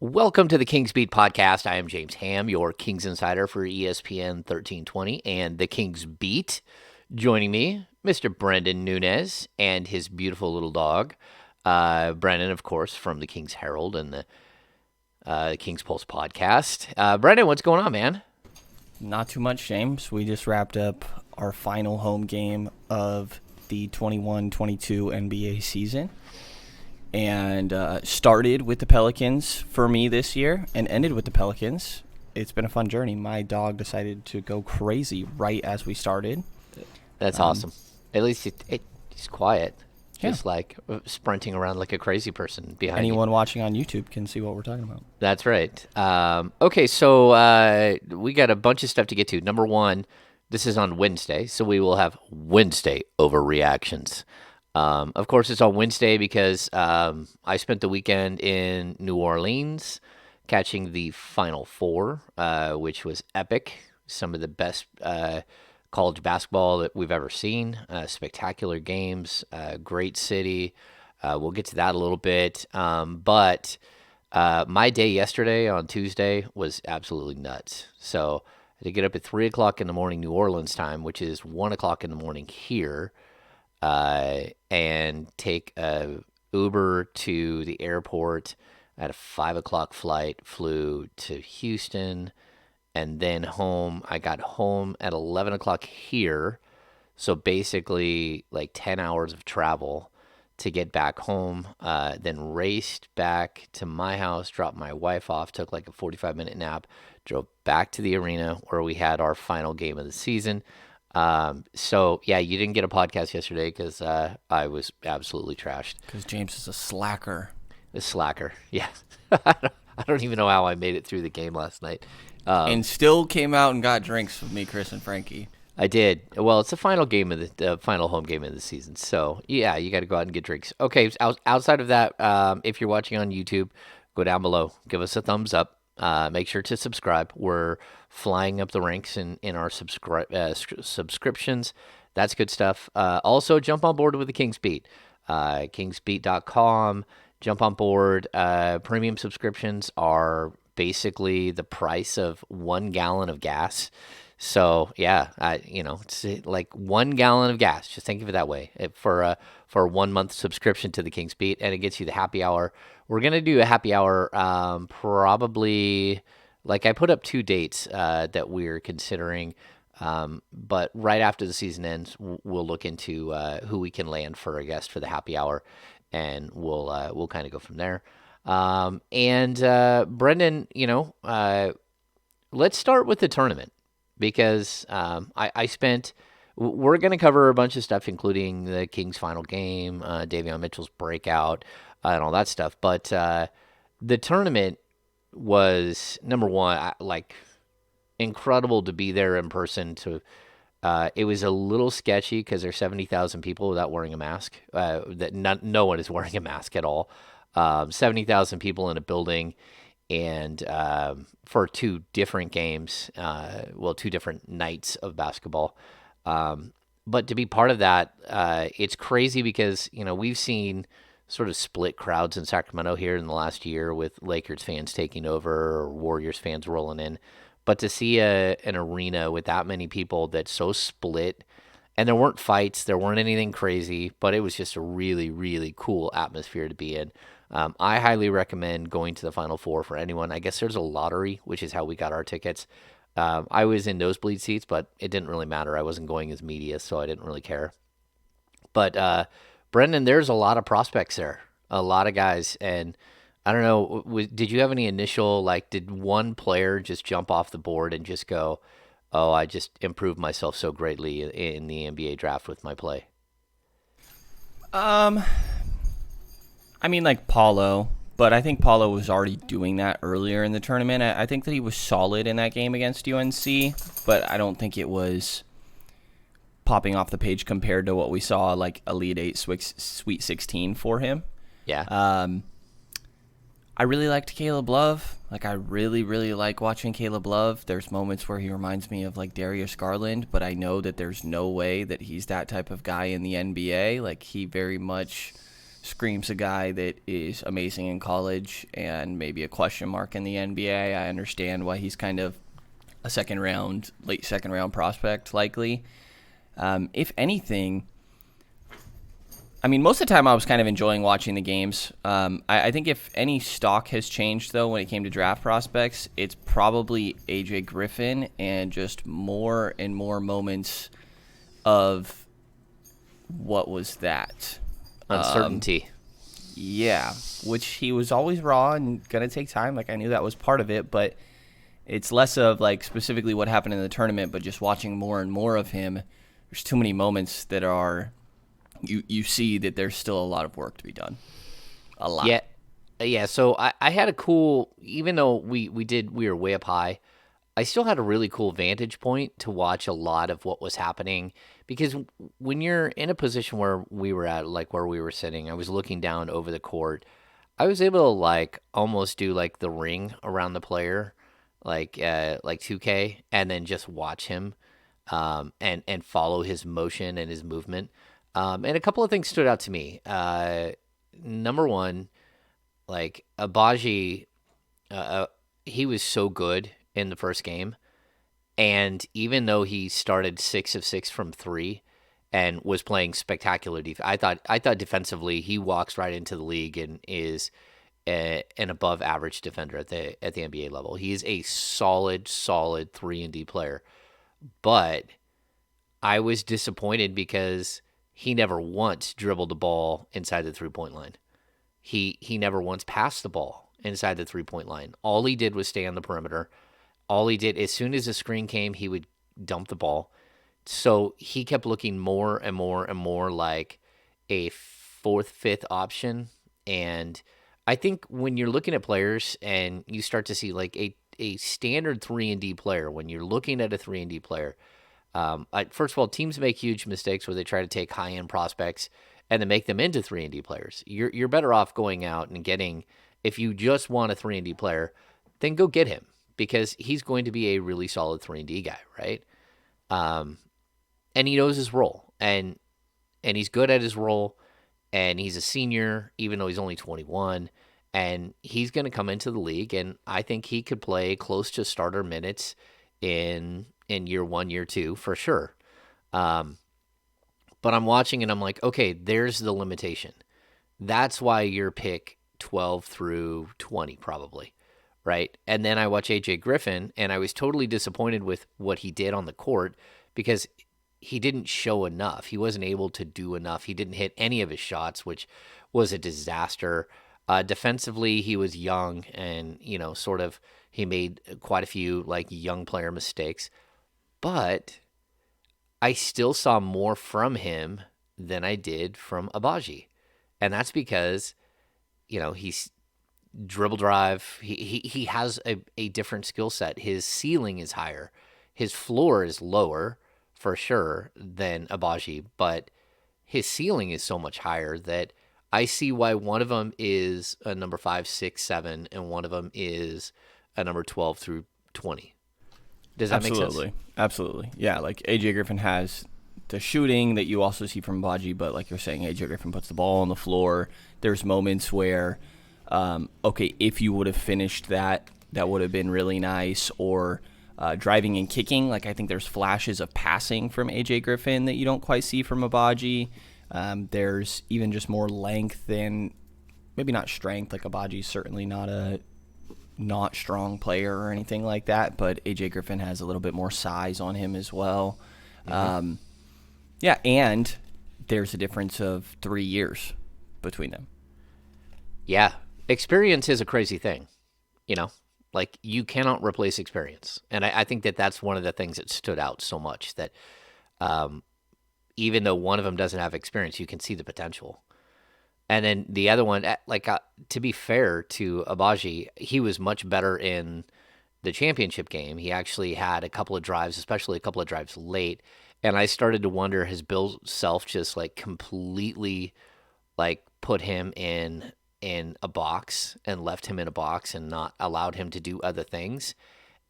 Welcome to the Kings Beat podcast. I am James Ham, your Kings insider for ESPN 1320 and the Kings Beat. Joining me, Mr. Brenden Nunes and his beautiful little dog. Brenden, of course, from the Kings Herald and the Kings Pulse podcast. Brenden, what's going on, man? Not too much, James. We just wrapped up our final home game of the 21-22 NBA season. And started with the Pelicans for me this year and ended with the Pelicans. It's been a fun journey. My dog decided to go crazy right as we started. That's awesome. At least he's quiet. Yeah. Just like sprinting around like a crazy person behind Anyone you. watching on YouTube can see what we're talking about. That's right. Okay, so we got a bunch of stuff to get to. Number one, this is on Wednesday, so we will have Wednesday overreactions. Of course, it's on Wednesday because I spent the weekend in New Orleans catching the Final Four, which was epic. Some of the best college basketball that we've ever seen. Spectacular games, great city. We'll get to that a little bit. But my day yesterday on Tuesday was absolutely nuts. So I had to get up at 3 o'clock in the morning New Orleans time, which is 1 o'clock in the morning here. And take a Uber to the airport. I had a 5 o'clock flight, flew to Houston, and then home. I got home at 11 o'clock here, so basically like 10 hours of travel to get back home. Then raced back to my house, dropped my wife off, took like a 45-minute nap, drove back to the arena where we had our final game of the season. So yeah, you didn't get a podcast yesterday because I was absolutely trashed. Because James is a slacker. A slacker, yeah. I don't even know how I made it through the game last night. And still came out and got drinks with me, Chris, and Frankie. I did. Well, it's the final game of the final home game of the season. So yeah, you got to go out and get drinks. Okay, outside of that, if you're watching on YouTube, go down below, give us a thumbs up. Make sure to subscribe. We're flying up the ranks in our subscriptions. That's good stuff. Also, jump on board with the Kings Beat. Kingsbeat.com. Jump on board. Premium subscriptions are basically the price of 1 gallon of gas. So yeah, it's like 1 gallon of gas. Just think of it that way for a 1 month subscription to the Kings Beat, and it gets you the happy hour. We're gonna do a happy hour, probably. Like I put up 2 dates that we're considering, but right after the season ends, we'll look into who we can land for a guest for the happy hour, and we'll kind of go from there. And Brenden, let's start with the tournament. Because we're going to cover a bunch of stuff, including the Kings' final game, Davion Mitchell's breakout, and all that stuff. But the tournament was, number one, incredible to be there in person. It was a little sketchy because there's 70,000 people without wearing a mask. No one is wearing a mask at all. 70,000 people in a building. And for 2 different games, 2 different nights of basketball. But to be part of that, it's crazy because, we've seen sort of split crowds in Sacramento here in the last year with Lakers fans taking over or Warriors fans rolling in. But to see an arena with that many people that's so split, and there weren't fights, there weren't anything crazy, but it was just a really, really cool atmosphere to be in. I highly recommend going to the Final Four for anyone. I guess there's a lottery, which is how we got our tickets. I was in nosebleed seats, but it didn't really matter. I wasn't going as media, so I didn't really care. But Brenden, there's a lot of prospects there, a lot of guys. And I don't know, did you have any initial, did one player just jump off the board and just go, oh, I just improved myself so greatly in the NBA draft with my play? Paolo, but I think Paolo was already doing that earlier in the tournament. I think that he was solid in that game against UNC, but I don't think it was popping off the page compared to what we saw, Elite 8, Sweet 16 for him. Yeah. I really liked Caleb Love. I really, really like watching Caleb Love. There's moments where he reminds me of, Darius Garland, but I know that there's no way that he's that type of guy in the NBA. He very much screams a guy that is amazing in college and maybe a question mark in the NBA. I understand why he's kind of a late second round prospect, likely. If anything, I mean, most of the time I was kind of enjoying watching the games. I think if any stock has changed, though, when it came to draft prospects, it's probably AJ Griffin and just more and more moments of what was that? Uncertainty. Yeah, which he was always raw and going to take time. Like, I knew that was part of it, but it's less of, like, specifically what happened in the tournament, but just watching more and more of him. There's too many moments that are you see that there's still a lot of work to be done. A lot. Yeah, yeah. So I had a cool, even though we were way up high, I still had a really cool vantage point to watch a lot of what was happening because when you're in a position where we were at, like where we were sitting, I was looking down over the court. I was able to like almost do like the ring around the player, like 2K, and then just watch him, and follow his motion and his movement. And a couple of things stood out to me. Number one, like Abaji, he was so good in the first game, and even though he started 6 of 6 from three, and was playing spectacular defense, I thought defensively he walks right into the league and is an above average defender at the NBA level. He's a solid 3-and-D player, but I was disappointed because he never once dribbled the ball inside the 3-point line. He never once passed the ball inside the 3-point line. All he did was stay on the perimeter. All he did, as soon as the screen came, he would dump the ball. So he kept looking more and more and more like a fourth, fifth option. And I think when you're looking at players and you start to see like a standard 3-and-D player, when you're looking at a 3-and-D player, first of all, teams make huge mistakes where they try to take high-end prospects and then make them into 3-and-D players. You're better off going out and getting, if you just want a 3-and-D player, then go get him because he's going to be a really solid 3-and-D guy, right? And he knows his role, and he's good at his role, and he's a senior, even though he's only 21, and he's going to come into the league, and I think he could play close to starter minutes in year one, year two, for sure. But I'm watching and I'm like, okay, there's the limitation. That's why your pick 12 through 20 probably, right? And then I watch AJ Griffin and I was totally disappointed with what he did on the court because he didn't show enough. He wasn't able to do enough. He didn't hit any of his shots, which was a disaster. Defensively, he was young and, sort of he made quite a few like young player mistakes. But I still saw more from him than I did from Abaji. And that's because, he's dribble drive. He has a different skill set. His ceiling is higher. His floor is lower for sure than Abaji, but his ceiling is so much higher that I see why one of them is a number 5, 6, 7, and one of them is a number 12 through 20. Does that make sense? Absolutely. Yeah, like AJ Griffin has the shooting that you also see from Baji, but like you're saying, AJ Griffin puts the ball on the floor. There's moments where, okay, if you would have finished that would have been really nice. Or driving and kicking, like I think there's flashes of passing from AJ Griffin that you don't quite see from Abaji. There's even just more length and maybe not strength. Like Abaji's certainly not a not strong player or anything like that, but AJ Griffin has a little bit more size on him as well. Mm-hmm. Yeah, and there's a difference of 3 years between them. Yeah, experience is a crazy thing, like you cannot replace experience. And I think that that's one of the things that stood out so much, that even though one of them doesn't have experience, you can see the potential. And then the other one, to be fair to Abaji, he was much better in the championship game. He actually had a couple of drives, especially a couple of drives late. And I started to wonder, has Bill Self just like completely like put him in a box and left him in a box and not allowed him to do other things?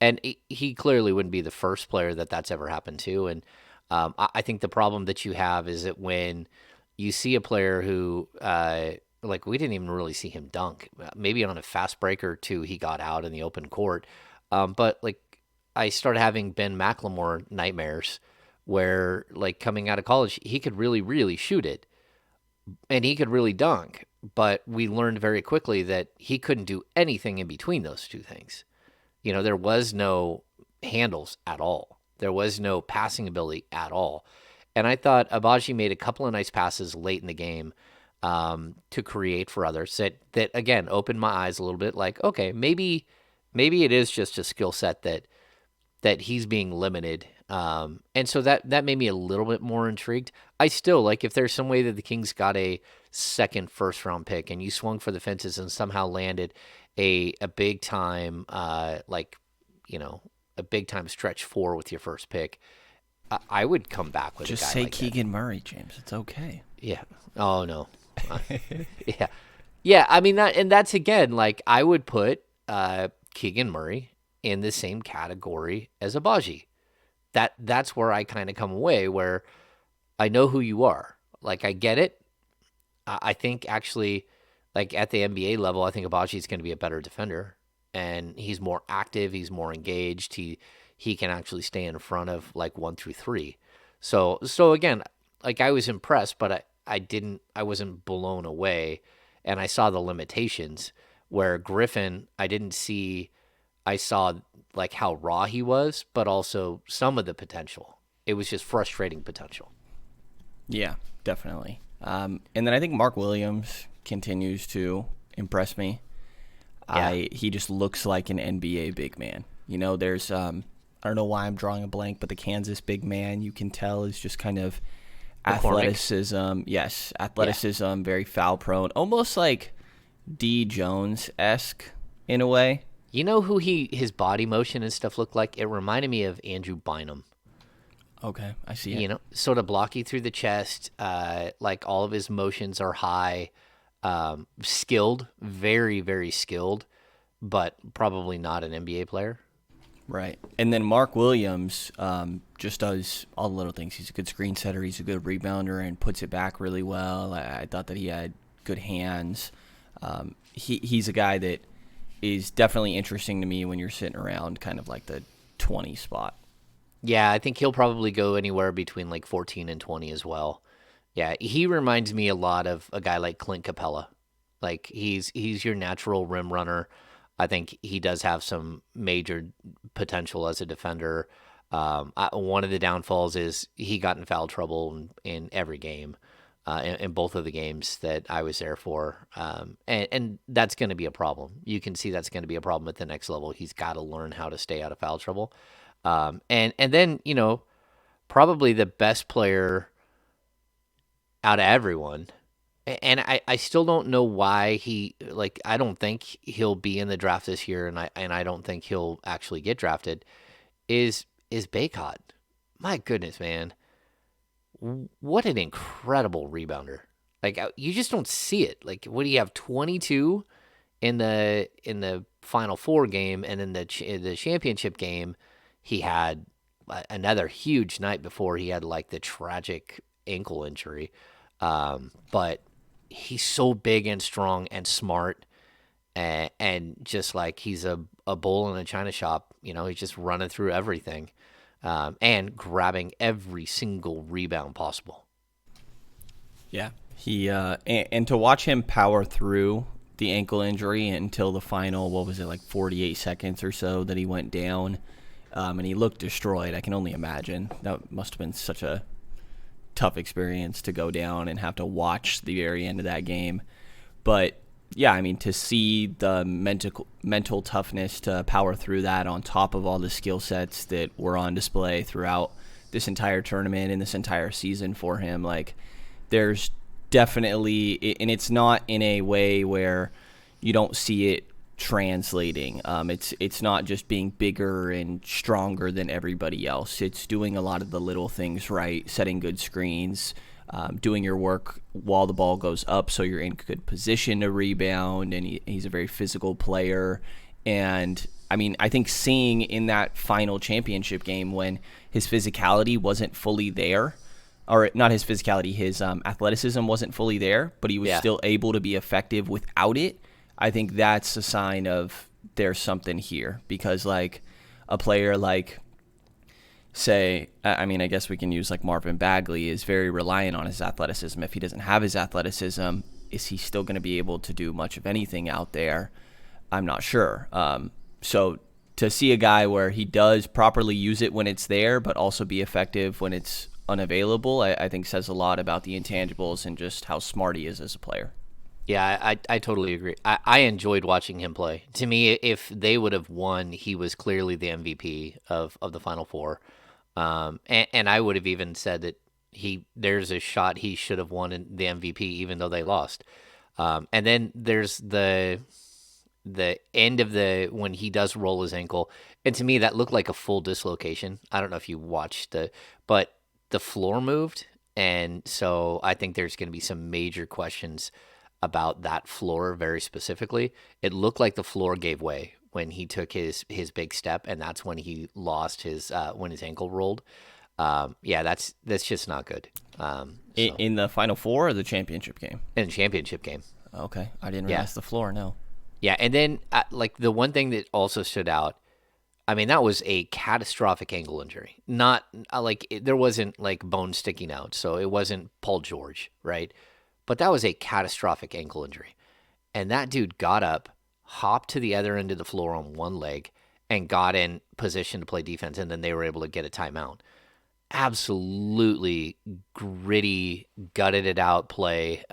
And he clearly wouldn't be the first player that's ever happened to. And I think the problem that you have is that when you see a player who like we didn't even really see him dunk. Maybe on a fast break or two, he got out in the open court. But like I started having Ben McLemore nightmares where like coming out of college, he could really, really shoot it and he could really dunk. But we learned very quickly that he couldn't do anything in between those two things. There was no handles at all. There was no passing ability at all. And I thought Abaji made a couple of nice passes late in the game to create for others that again opened my eyes a little bit. Like, okay, maybe it is just a skill set that he's being limited. And so that made me a little bit more intrigued. I still like if there's some way that the Kings got a second first round pick and you swung for the fences and somehow landed a big time a big time stretch four with your first pick, I would come back with just a guy say like Keegan Murray, James. It's okay. Yeah. Oh no. Yeah. Yeah. I mean that's again like I would put Keegan Murray in the same category as Abaji. That's where I kind of come away where I know who you are. Like I get it. I think actually, like at the NBA level, I think Abaji is going to be a better defender, and he's more active. He's more engaged. He can actually stay in front of like 1 through 3. So again, like I was impressed, but I wasn't blown away, and I saw the limitations. Where Griffin, I saw like how raw he was, but also some of the potential. It was just frustrating potential. Yeah, definitely. And then I think Mark Williams continues to impress me. Yeah. He just looks like an NBA big man. There's I don't know why I'm drawing a blank, but the Kansas big man you can tell is just kind of athleticism. Yes, athleticism, yeah. Very foul prone, almost like D Jones-esque in a way. You know who his body motion and stuff looked like? It reminded me of Andrew Bynum. Okay, I see it. Sort of blocky through the chest. Like all of his motions are high, skilled, very, very skilled, but probably not an NBA player. Right. And then Mark Williams just does all the little things. He's a good screen setter. He's a good rebounder and puts it back really well. I thought that he had good hands. He's a guy that is definitely interesting to me when you're sitting around kind of like the 20 spot. Yeah, I think he'll probably go anywhere between like 14 and 20 as well. Yeah, he reminds me a lot of a guy like Clint Capella. Like he's your natural rim runner. I think he does have some major potential as a defender. One of the downfalls is he got in foul trouble in every game, in both of the games that I was there for. And that's going to be a problem. You can see that's going to be a problem at the next level. He's got to learn how to stay out of foul trouble. And then, probably the best player out of everyone. And I still don't know why I don't think he'll be in the draft this year, and I don't think he'll actually get drafted, is Baycott. My goodness, man. What an incredible rebounder. Like, you just don't see it. Like, what do you have, 22 in the Final Four game, and in the championship game, he had another huge night before he had, like, the tragic ankle injury. But he's so big and strong and smart, and just like he's a bull in a china shop. He's just running through everything, and grabbing every single rebound possible. Yeah, he and to watch him power through the ankle injury until the final, what was it, like 48 seconds or so that he went down, and he looked destroyed. I can only imagine. That must have been such a tough experience to go down and have to watch the very end of that game. But yeah, I mean, to see the mental toughness to power through that on top of all the skill sets that were on display throughout this entire tournament and this entire season for him, like, there's definitely, and it's not in a way where you don't see it translating. It's not just being bigger and stronger than everybody else. It's doing a lot of the little things right, setting good screens, doing your work while the ball goes up so you're in good position to rebound, and he's a very physical player. And I mean, I think seeing in that final championship game when his physicality wasn't fully there, or not his physicality, his athleticism wasn't fully there, but he was Yeah. still able to be effective without it. I think that's a sign of there's something here because like a player like say, I mean, I guess we can use like Marvin Bagley is very reliant on his athleticism. If he doesn't have his athleticism, is he still going to be able to do much of anything out there? I'm not sure. So to see a guy where he does properly use it when it's there, but also be effective when it's unavailable, I think says a lot about the intangibles and just how smart he is as a player. Yeah, I totally agree. I enjoyed watching him play. To me, if they would have won, he was clearly the MVP of the Final Four. And I would have even said that there's a shot he should have won the MVP even though they lost. And then there's the end of the when he does roll his ankle, and to me that looked like a full dislocation. I don't know if you watched but the floor moved, and so I think there's going to be some major questions about that floor very specifically. It looked like the floor gave way when he took his big step, and that's when he lost his when his ankle rolled. Yeah, that's just not good. So In the Final Four or the championship game? in the championship game, Okay, I didn't yeah, realize the floor. No. yeah, and then like the one thing that also stood out. I mean, that was a catastrophic ankle injury. Not there wasn't like bone sticking out, so it wasn't Paul George, right? But that was a catastrophic ankle injury. And that dude got up, hopped to the other end of the floor on one leg, and got in position to play defense. And then they were able to get a timeout. Absolutely gritty, gutted it out play.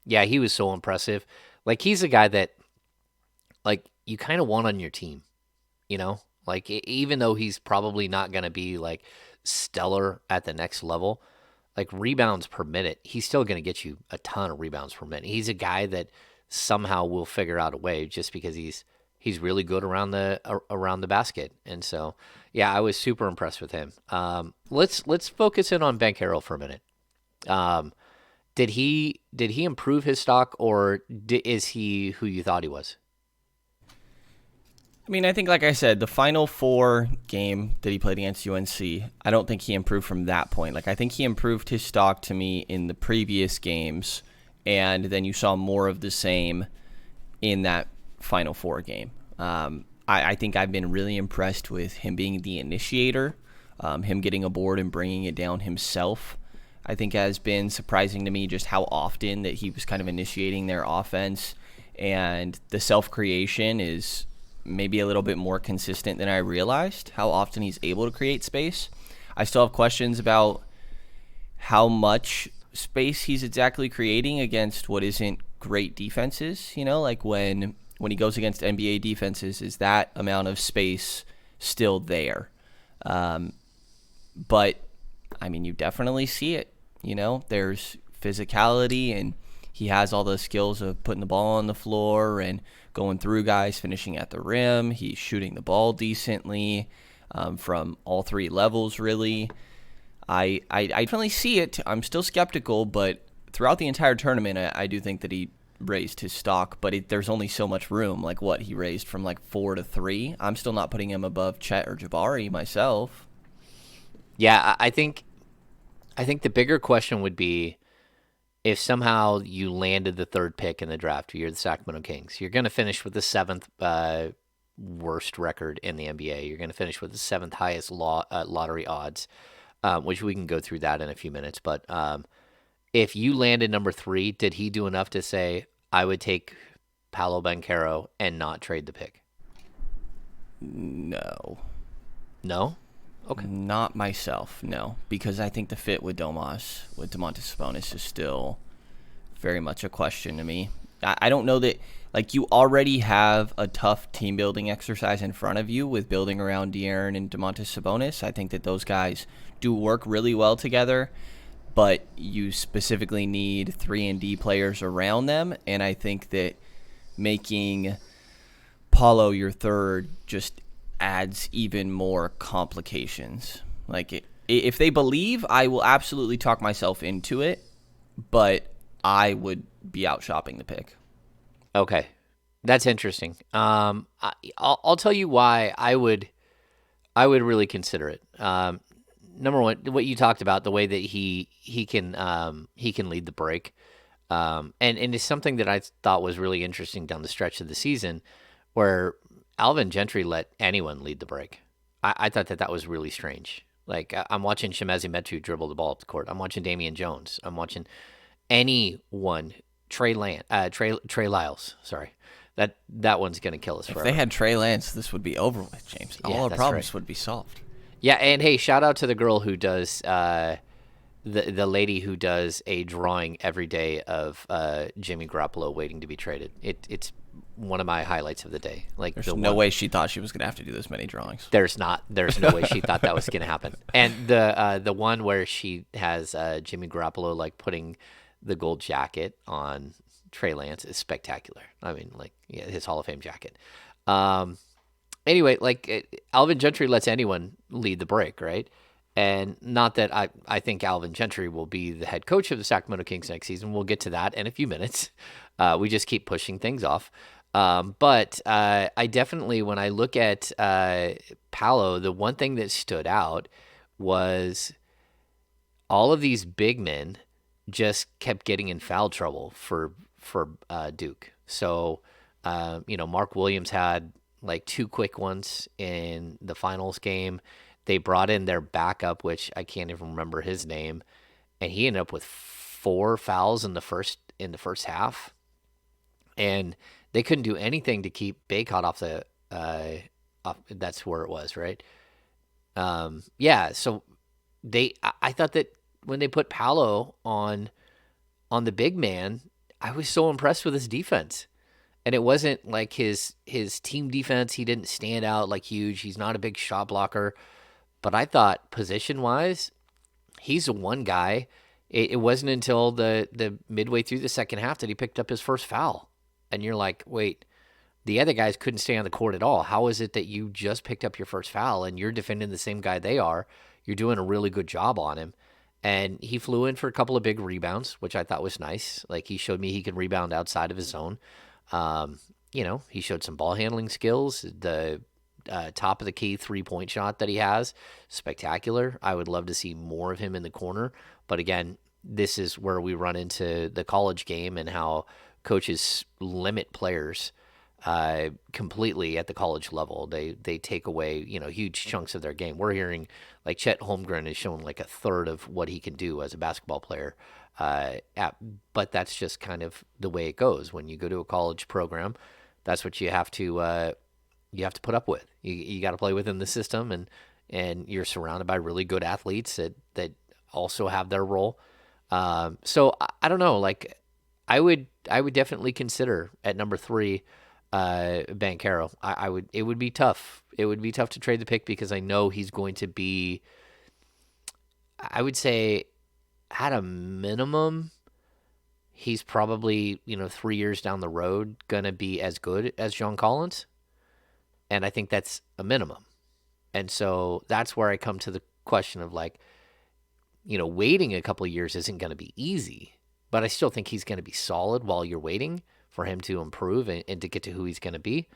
Yeah, he was so impressive. Like, he's a guy that, like, you kind of want on your team, you know? Like, even though he's probably not going to be, like, stellar at the next level, like rebounds per minute, he's still going to get you a ton of rebounds per minute. He's a guy that somehow will figure out a way just because he's really good around the basket. And so, yeah, I was super impressed with him. Let's focus in on Banchero for a minute. Um, did he improve his stock, or is he who you thought he was? I mean, I think, like I said, the Final Four game that he played against UNC, I don't think he improved from that point. Like, I think he improved his stock to me in the previous games, and then you saw more of the same in that Final Four game. I think I've been really impressed with him being the initiator, him getting aboard and bringing it down himself. I think has been surprising to me just how often that he was kind of initiating their offense, and the self-creation is maybe a little bit more consistent than I realized, how often he's able to create space. I still have questions about how much space he's exactly creating against what isn't great defenses. You know, like when he goes against NBA defenses, is that amount of space still there? But I mean, you definitely see it. You know, there's physicality, and he has all the skills of putting the ball on the floor and going through guys, finishing at the rim. He's shooting the ball decently from all three levels, really. I definitely see it. I'm still skeptical, but throughout the entire tournament, I do think that he raised his stock, but there's only so much room. Like, what, he raised from like 4 to 3? I'm still not putting him above Chet or Jabari myself. Yeah, I think the bigger question would be if somehow you landed the third pick in the draft, you're the Sacramento Kings. You're going to finish with the seventh worst record in the NBA. You're going to finish with the seventh highest lottery odds, which we can go through that in a few minutes. But if you landed number 3, did he do enough to say, I would take Paolo Banchero and not trade the pick? No. No? Okay. Not myself, no. Because I think the fit with Domantas Sabonis is still very much a question to me. I don't know that, like, you already have a tough team building exercise in front of you with building around De'Aaron and Domantas Sabonis. I think that those guys do work really well together, but you specifically need 3-and-D players around them, and I think that making Paulo your third just adds even more complications. Like, if they believe, I will absolutely talk myself into it, but I would be out shopping the pick. Okay. That's interesting. I'll tell you why I would really consider it. number one, what you talked about, the way that he can lead the break, and it's something that I thought was really interesting down the stretch of the season, where Alvin Gentry let anyone lead the break. I thought that was really strange. Like I'm watching Shemezi Metu dribble the ball up the court. I'm watching Damian Jones. I'm watching anyone. Trey Lyles. Sorry, that one's gonna kill us If forever. they had Trey Lance, this would be over with, James. All Yeah, our that's problems right. would be solved. Yeah, and hey, shout out to the girl who does the lady who does a drawing every day of Jimmy Garoppolo waiting to be traded. It's one of my highlights of the day. Like There's the no one, way she thought she was going to have to do this many drawings. there's no way she thought that was gonna happen. And the one where she has Jimmy Garoppolo like putting the gold jacket on Trey Lance is spectacular. I mean, like, yeah, his Hall of Fame jacket. Anyway, like Alvin Gentry lets anyone lead the break, right? And not that I think Alvin Gentry will be the head coach of the Sacramento Kings next season. We'll get to that in a few minutes. We just keep pushing things off. But I definitely, when I look at Paolo, the one thing that stood out was all of these big men just kept getting in foul trouble for Duke. So, Mark Williams had like two quick ones in the finals game. They brought in their backup, which I can't even remember his name, and he ended up with four fouls in the first half, and they couldn't do anything to keep Baycott off the. That's where it was, right? Yeah. So I thought that when they put Paolo on the big man, I was so impressed with his defense. And it wasn't like his team defense. He didn't stand out like huge. He's not a big shot blocker. But I thought position wise, he's the one guy. It wasn't until the midway through the second half that he picked up his first foul. And you're like, wait, the other guys couldn't stay on the court at all. How is it that you just picked up your first foul and you're defending the same guy they are? You're doing a really good job on him. And he flew in for a couple of big rebounds, which I thought was nice. Like he showed me he can rebound outside of his zone. He showed some ball handling skills. The top of the key 3-point shot that he has, spectacular. I would love to see more of him in the corner. But again, this is where we run into the college game and how coaches limit players completely at the college level. They take away huge chunks of their game. We're hearing like Chet Holmgren is showing like a third of what he can do as a basketball player. But that's just kind of the way it goes when you go to a college program. That's what you have to put up with. You got to play within the system, and you're surrounded by really good athletes that also have their role. So I don't know. Like I would definitely consider at number 3 Banchero. I would. It would be tough. It would be tough to trade the pick because I know he's going to be. I would say, at a minimum, he's probably 3 years down the road gonna be as good as John Collins, and I think that's a minimum. And so that's where I come to the question of like, waiting a couple of years isn't going to be easy, but I still think he's going to be solid while you're waiting for him to improve and to get to who he's going to be.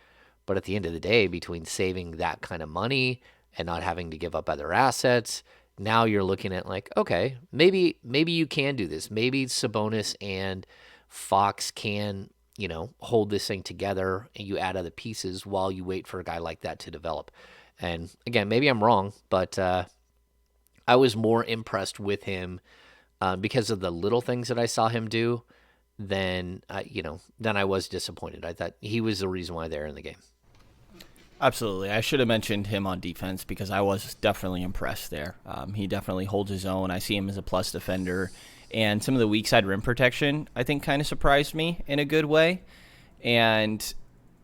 But at the end of the day, between saving that kind of money and not having to give up other assets, now you're looking at like, okay, maybe you can do this. Maybe Sabonis and Fox can, hold this thing together and you add other pieces while you wait for a guy like that to develop. And again, maybe I'm wrong, but I was more impressed with him because of the little things that I saw him do than I was disappointed. I thought he was the reason why they're in the game. Absolutely. I should have mentioned him on defense because I was definitely impressed there. He definitely holds his own. I see him as a plus defender. And some of the weak side rim protection, I think, kind of surprised me in a good way. And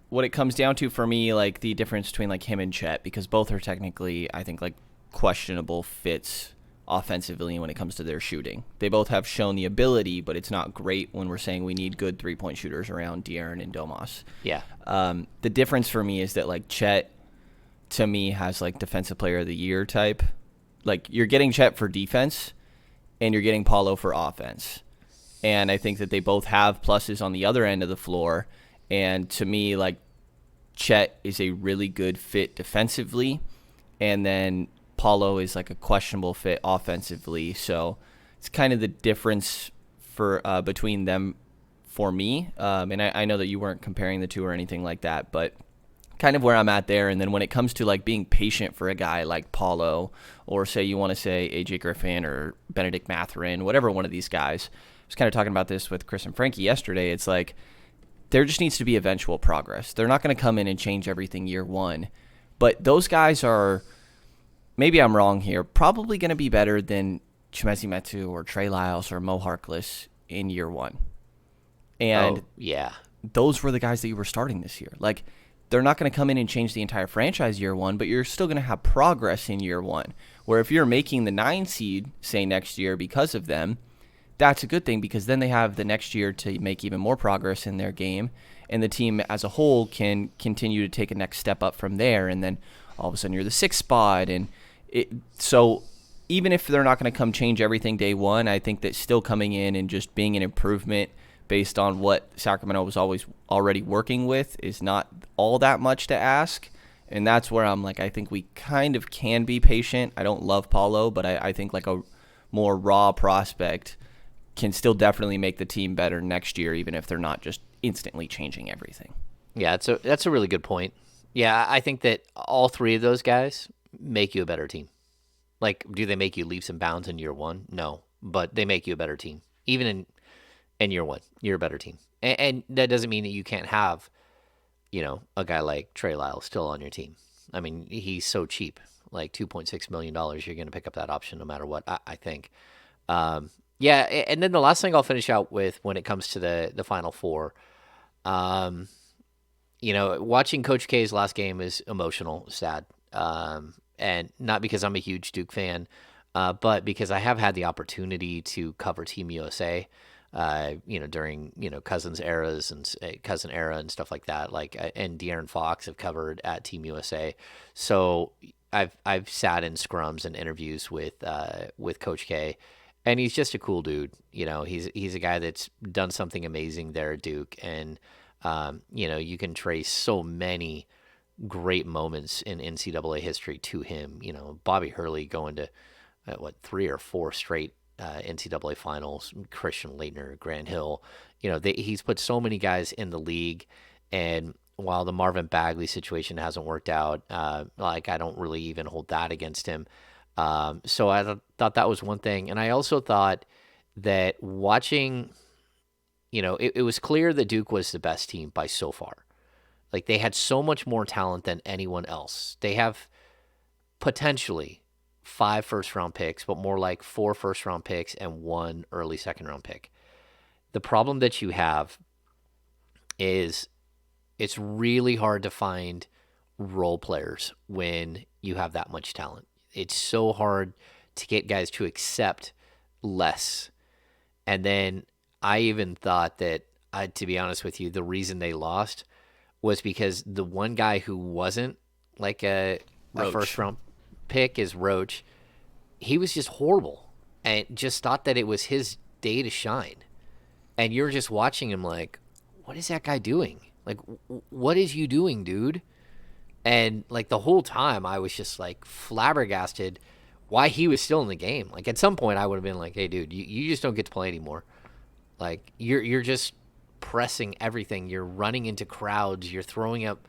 what it comes down to for me, like the difference between like him and Chet, because both are technically, I think, like questionable fits offensively when it comes to their shooting. They both have shown the ability, but it's not great when we're saying we need good 3-point shooters around De'Aaron and Domas. Yeah. The difference for me is that like Chet, to me, has like defensive player of the year type. Like you're getting Chet for defense and you're getting Paolo for offense. And I think that they both have pluses on the other end of the floor. And to me, like Chet is a really good fit defensively. And then Paolo is like a questionable fit offensively. So it's kind of the difference for between them for me. And I know that you weren't comparing the two or anything like that, but kind of where I'm at there. And then when it comes to like being patient for a guy like Paulo, or say you want to say AJ Griffin or Benedict Mathurin, whatever one of these guys, I was kind of talking about this with Chris and Frankie yesterday. It's like there just needs to be eventual progress. They're not going to come in and change everything year one, but those guys are, maybe I'm wrong here, probably going to be better than Chimezie Metu or Trey Lyles or Mo Harkless in year one. And yeah. those were the guys that you were starting this year. Like, they're not going to come in and change the entire franchise year one, but you're still going to have progress in year one. Where if you're making the 9 seed, say, next year because of them, that's a good thing because then they have the next year to make even more progress in their game, and the team as a whole can continue to take a next step up from there, and then all of a sudden you're the 6th spot. And so even if they're not going to come change everything day one, I think that still coming in and just being an improvement based on what Sacramento was always already working with is not all that much to ask. And that's where I'm like, I think we kind of can be patient. I don't love Paulo, but I think like a more raw prospect can still definitely make the team better next year, even if they're not just instantly changing everything. Yeah, that's a really good point. Yeah, I think that all 3 of those guys make you a better team. Like, do they make you leaps and bounds in year one? No, but they make you a better team. Even in year one, you're a better team. And that doesn't mean that you can't have, a guy like Trey Lyles still on your team. I mean, he's so cheap, like $2.6 million. You're going to pick up that option no matter what, I think. Yeah, and then the last thing I'll finish out with when it comes to the Final Four, watching Coach K's last game is emotional, sad. And not because I'm a huge Duke fan, but because I have had the opportunity to cover Team USA, during, Cousins eras and Cousin era and stuff like that. Like, and De'Aaron Fox have covered at Team USA. So I've sat in scrums and interviews with Coach K, and he's just a cool dude. He's a guy that's done something amazing there at Duke, and you can trace so many great moments in NCAA history to him. Bobby Hurley going to 3 or 4 straight NCAA finals, Christian Laettner, Grant Hill. He's put so many guys in the league, and while the Marvin Bagley situation hasn't worked out, I don't really even hold that against him. So I thought that was one thing, and I also thought that watching, it was clear that Duke was the best team by so far. Like, they had so much more talent than anyone else. They have potentially 5 first-round picks, but more like 4 first-round picks and 1 early second-round pick. The problem that you have is it's really hard to find role players when you have that much talent. It's so hard to get guys to accept less. And then I even thought that, to be honest with you, the reason they lost was because the one guy who wasn't like a first-round pick is Roach. He was just horrible and just thought that it was his day to shine. And you're just watching him like, what is that guy doing? Like, what is you doing, dude? And like the whole time I was just like flabbergasted why he was still in the game. Like, at some point I would have been like, hey, dude, you just don't get to play anymore. Like, you're just pressing everything. You're running into crowds. You're throwing up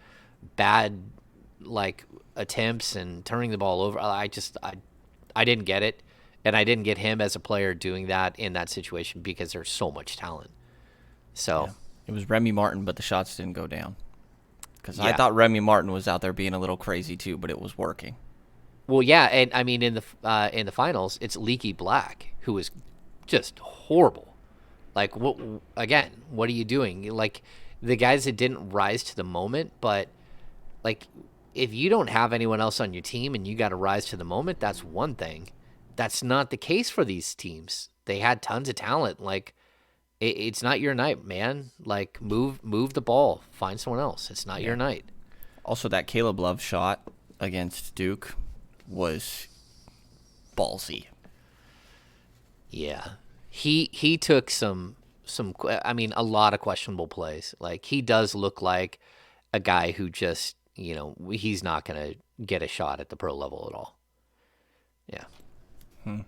bad like attempts and turning the ball over. I didn't get it, and I didn't get him as a player doing that in that situation because there's so much talent. So yeah. It was Remy Martin, but the shots didn't go down because yeah. I thought Remy Martin was out there being a little crazy too, but it was working. Well, yeah, and I mean in the finals, it's Leaky Black who was just horrible. Like, what are you doing? Like, the guys that didn't rise to the moment, but like, if you don't have anyone else on your team and you got to rise to the moment, that's one thing. That's not the case for these teams. They had tons of talent. Like, it's not your night, man. Like, move the ball. Find someone else. It's not your night. Also, that Caleb Love shot against Duke was ballsy. Yeah. He took some a lot of questionable plays. Like, he does look like a guy who just, he's not going to get a shot at the pro level at all. Yeah.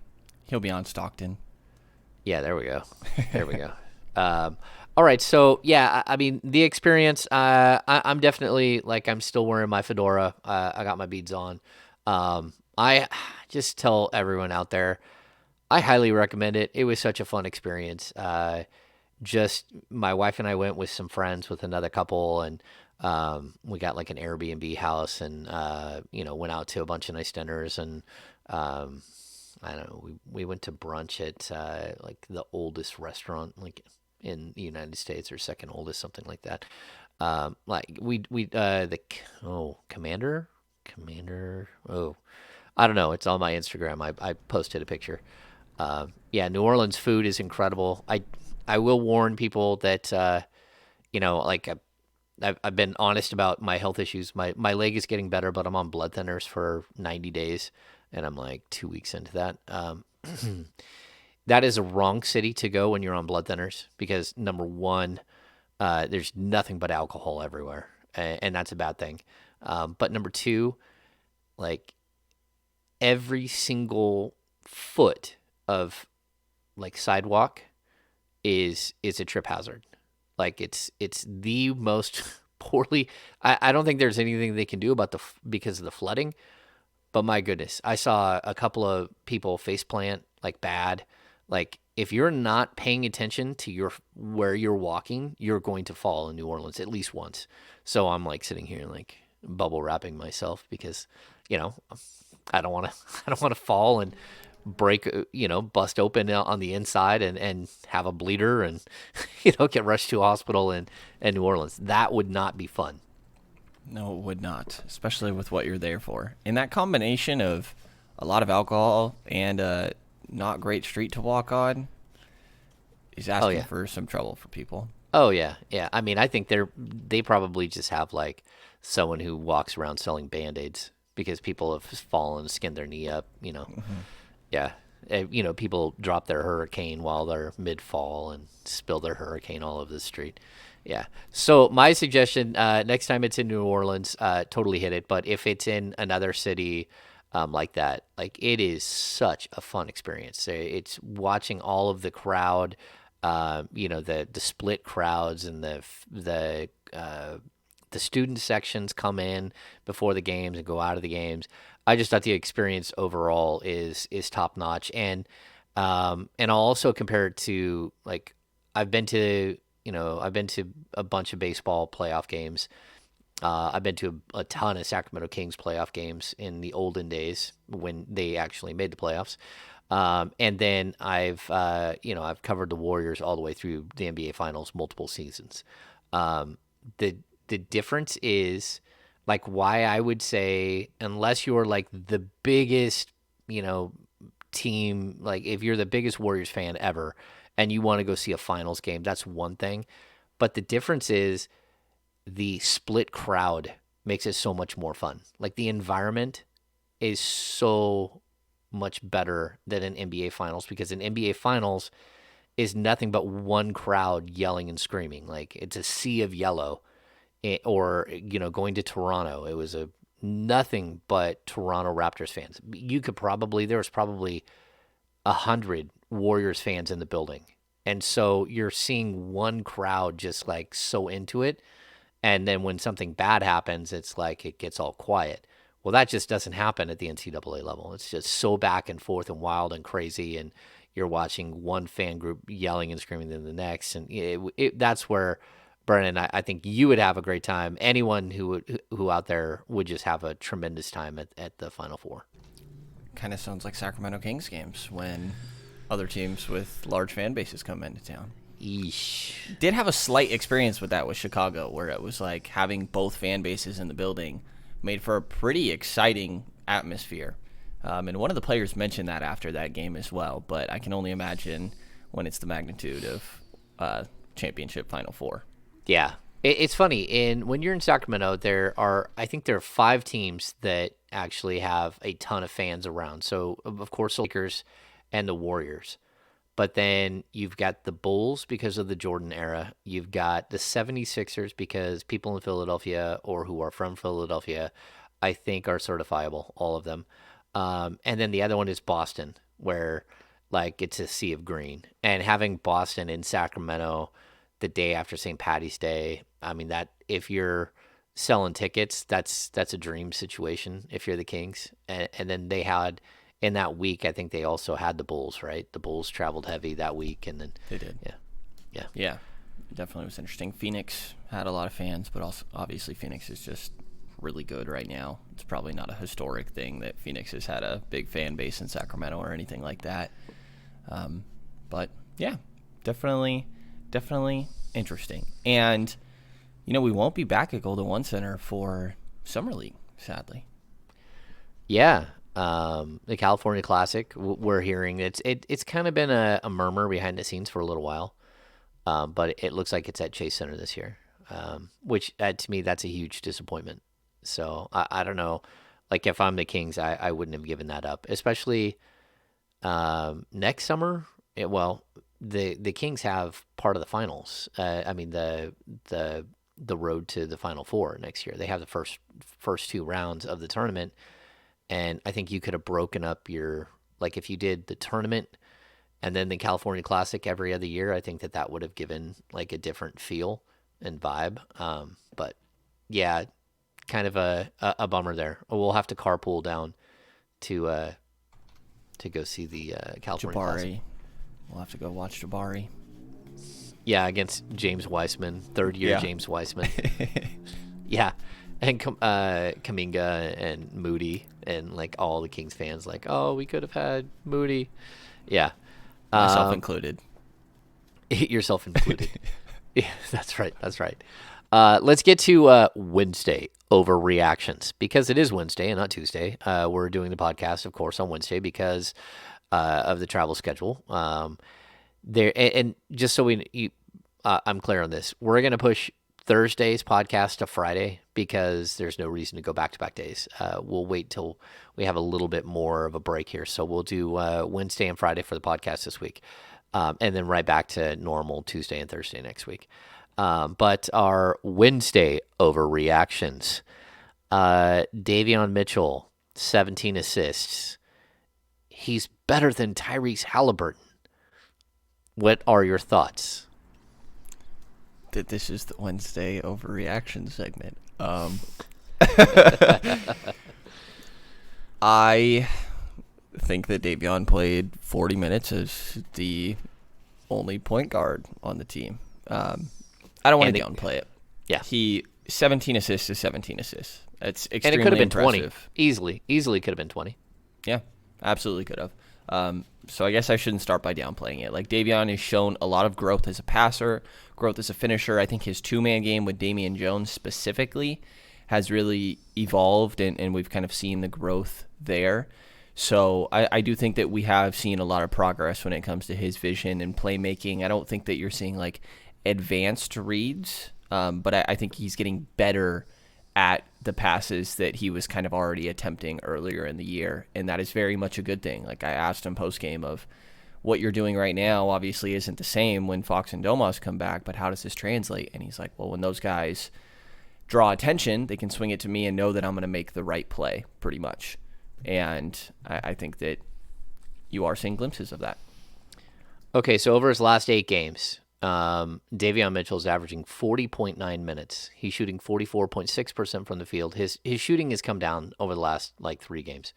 He'll be on Stockton. Yeah, there we go. There we go. All right, so yeah, I mean the experience. I'm definitely like I'm still wearing my fedora. I got my beads on. I just tell everyone out there, I highly recommend it. It was such a fun experience. Just my wife and I went with some friends with another couple, and we got like an Airbnb house, and went out to a bunch of nice dinners, and um, I don't know. We went to brunch at like the oldest restaurant like in the United States, or second oldest, something like that. Like we the commander. Oh, I don't know. It's on my Instagram. I posted a picture. Yeah, New Orleans food is incredible. I will warn people that like I've been honest about my health issues. My leg is getting better, but I'm on blood thinners for 90 days, and I'm like 2 weeks into that. That is a wrong city to go when you're on blood thinners because number one, there's nothing but alcohol everywhere, and that's a bad thing. But number two, like every single foot of like sidewalk is a trip hazard. Like it's the most poorly. I don't think there's anything they can do about because of the flooding. But my goodness, I saw a couple of people face plant like bad. Like if you're not paying attention to your where you're walking, you're going to fall in New Orleans at least once. So I'm like sitting here like bubble wrapping myself because you know I don't want to I don't want to fall and break bust open on the inside and have a bleeder and get rushed to a hospital in New Orleans. That would not be fun. No, it would not, especially with what you're there for. And that combination of a lot of alcohol and a not great street to walk on is Oh asking yeah. for some trouble for people. Oh yeah. Yeah. I mean, I think they probably just have like someone who walks around selling band-aids because people have fallen, skinned their knee up. Yeah. People drop their hurricane while they're mid-fall and spill their hurricane all over the street. Yeah. So my suggestion, next time it's in New Orleans, totally hit it. But if it's in another city like that, like it is such a fun experience. It's watching all of the crowd, the split crowds and the student sections come in before the games and go out of the games. I just thought the experience overall is top notch, and I'll also compare it to like I've been to I've been to a bunch of baseball playoff games. I've been to a ton of Sacramento Kings playoff games in the olden days when they actually made the playoffs. And then I've covered the Warriors all the way through the NBA Finals multiple seasons. Um, the the difference is like why I would say unless you're like the biggest, you know, team, like if you're the biggest Warriors fan ever and you want to go see a finals game, that's one thing. But the difference is the split crowd makes it so much more fun. Like the environment is so much better than an NBA finals because an NBA finals is nothing but one crowd yelling and screaming. Like it's a sea of yellow. Or going to Toronto, it was a nothing but Toronto Raptors fans. There was probably 100 Warriors fans in the building, and so you're seeing one crowd just like so into it, and then when something bad happens, it's like it gets all quiet. Well, that just doesn't happen at the NCAA level. It's just so back and forth and wild and crazy, and you're watching one fan group yelling and screaming than the next, and that's where Brennan, I think you would have a great time. Anyone who out there would just have a tremendous time at the Final Four. Kind of sounds like Sacramento Kings games when other teams with large fan bases come into town. Eesh. Did have a slight experience with that with Chicago, where it was like having both fan bases in the building made for a pretty exciting atmosphere. And one of the players mentioned that after that game as well, but I can only imagine when it's the magnitude of championship Final Four. Yeah, it's funny. And when you're in Sacramento, I think there are 5 teams that actually have a ton of fans around. So of course the Lakers and the Warriors. But then you've got the Bulls because of the Jordan era. You've got the 76ers because people in Philadelphia or who are from Philadelphia, I think, are certifiable, all of them. And then the other one is Boston, where like it's a sea of green. And having Boston in Sacramento the day after St. Patty's Day, I mean that if you're selling tickets, that's a dream situation if you're the Kings. And then they had in that week, I think they also had the Bulls, right? The Bulls traveled heavy that week, and then They did. yeah, yeah, Yeah, it definitely was interesting. Phoenix had a lot of fans, but also obviously Phoenix is just really good right now. It's probably not a historic thing that Phoenix has had a big fan base in Sacramento or anything like that. But yeah, definitely interesting. And we won't be back at Golden One Center for Summer League, sadly. yeah. The California Classic, we're hearing it's kind of been a murmur behind the scenes for a little while. But it looks like it's at Chase Center this year, which to me, that's a huge disappointment. So I don't know. Like if I'm the Kings, I wouldn't have given that up, especially next summer. The Kings have part of the finals. I mean the road to the Final Four next year. They have the first two rounds of the tournament, and I think you could have broken up your like if you did the tournament and then the California Classic every other year. I think that would have given like a different feel and vibe. But yeah, kind of a bummer there. We'll have to carpool down to go see the California Classic. Jabari. We'll have to go watch Jabari. Yeah, against James Weissman, third year Yeah. James Weissman. Yeah, and Kaminga and Moody and like all the Kings fans like, oh, we could have had Moody. Yeah. Myself included. Yourself included. Yeah, that's right. That's right. Let's get to Wednesday overreactions because it is Wednesday and not Tuesday. We're doing the podcast, of course, on Wednesday because of the travel schedule. And just so I'm clear on this, we're going to push Thursday's podcast to Friday because there's no reason to go back-to-back days. We'll wait till we have a little bit more of a break here. So we'll do Wednesday and Friday for the podcast this week, and then right back to normal Tuesday and Thursday next week. But our Wednesday overreactions, Davion Mitchell, 17 assists. He's better than Tyrese Halliburton. What are your thoughts? That this is the Wednesday overreaction segment. I think that Davion played 40 minutes as the only point guard on the team. I don't want to downplay it. Yeah. He 17 assists is 17 assists. It's extremely and it could have been impressive. 20. Easily could have been 20. Yeah, absolutely could have. So I guess I shouldn't start by downplaying it. Like Davion has shown a lot of growth as a passer, growth as a finisher. I think his two-man game with Damian Jones specifically has really evolved, and we've kind of seen the growth there. So I do think that we have seen a lot of progress when it comes to his vision and playmaking. I don't think that you're seeing like advanced reads, but I think he's getting better at the passes that he was kind of already attempting earlier in the year, and that is very much a good thing. Like I asked him post-game of what you're doing right now obviously isn't the same when Fox and Domas come back, but how does this translate? And he's like, well, when those guys draw attention, they can swing it to me and know that I'm going to make the right play pretty much. And I think that you are seeing glimpses of that. Okay, so over his last 8 games, Davion Mitchell is averaging 40.9 minutes. He's shooting 44.6% from the field. His shooting has come down over the last like 3 games.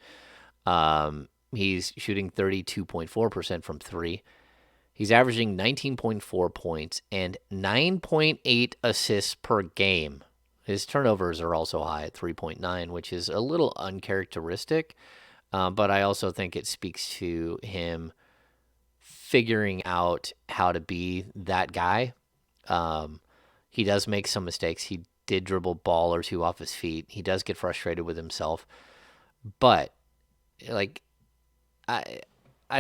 He's shooting 32.4% from 3. He's averaging 19.4 points and 9.8 assists per game. His turnovers are also high at 3.9, which is a little uncharacteristic, but I also think it speaks to him figuring out how to be that guy. He does make some mistakes. He did dribble a ball or two off his feet. He does get frustrated with himself. But like I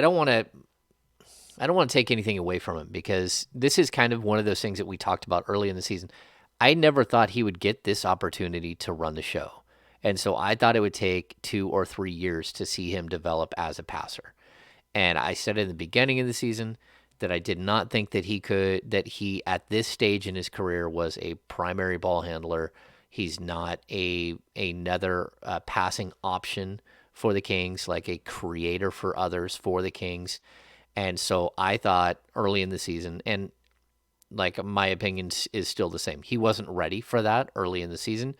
don't want to take anything away from him because this is kind of one of those things that we talked about early in the season. I never thought he would get this opportunity to run the show. And so I thought it would take 2 or 3 years to see him develop as a passer. And I said in the beginning of the season that I did not think that he at this stage in his career was a primary ball handler. He's not another passing option for the Kings, like a creator for others for the Kings. And so I thought early in the season, and like my opinion is still the same, he wasn't ready for that early in the season.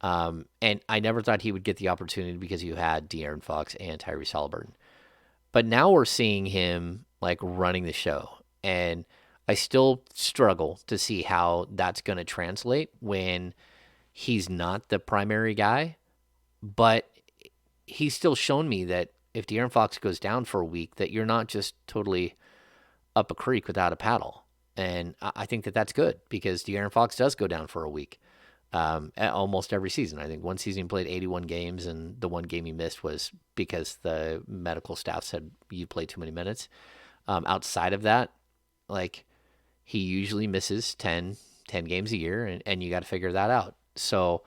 And I never thought he would get the opportunity because you had De'Aaron Fox and Tyrese Haliburton. But now we're seeing him like running the show. And I still struggle to see how that's going to translate when he's not the primary guy. But he's still shown me that if De'Aaron Fox goes down for a week, that you're not just totally up a creek without a paddle. And I think that that's good because De'Aaron Fox does go down for a week almost every season. I think one season he played 81 games, and the one game he missed was because the medical staff said you played too many minutes. Outside of that, like he usually misses 10 games a year, and you got to figure that out. So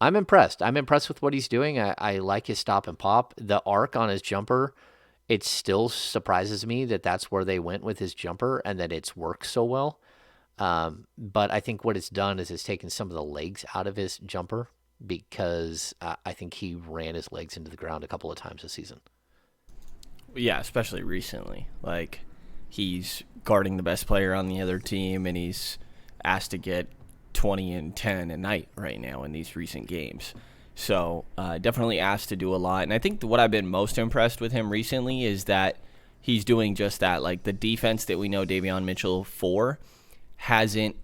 I'm impressed. I'm impressed with what he's doing. I like his stop and pop. The arc on his jumper, it still surprises me that that's where they went with his jumper and that it's worked so well. But I think what it's done is it's taken some of the legs out of his jumper because I think he ran his legs into the ground a couple of times this season. Yeah, especially recently. Like, he's guarding the best player on the other team, and he's asked to get 20 and 10 a night right now in these recent games. So definitely asked to do a lot. And I think what I've been most impressed with him recently is that he's doing just that. Like, the defense that we know Davion Mitchell for hasn't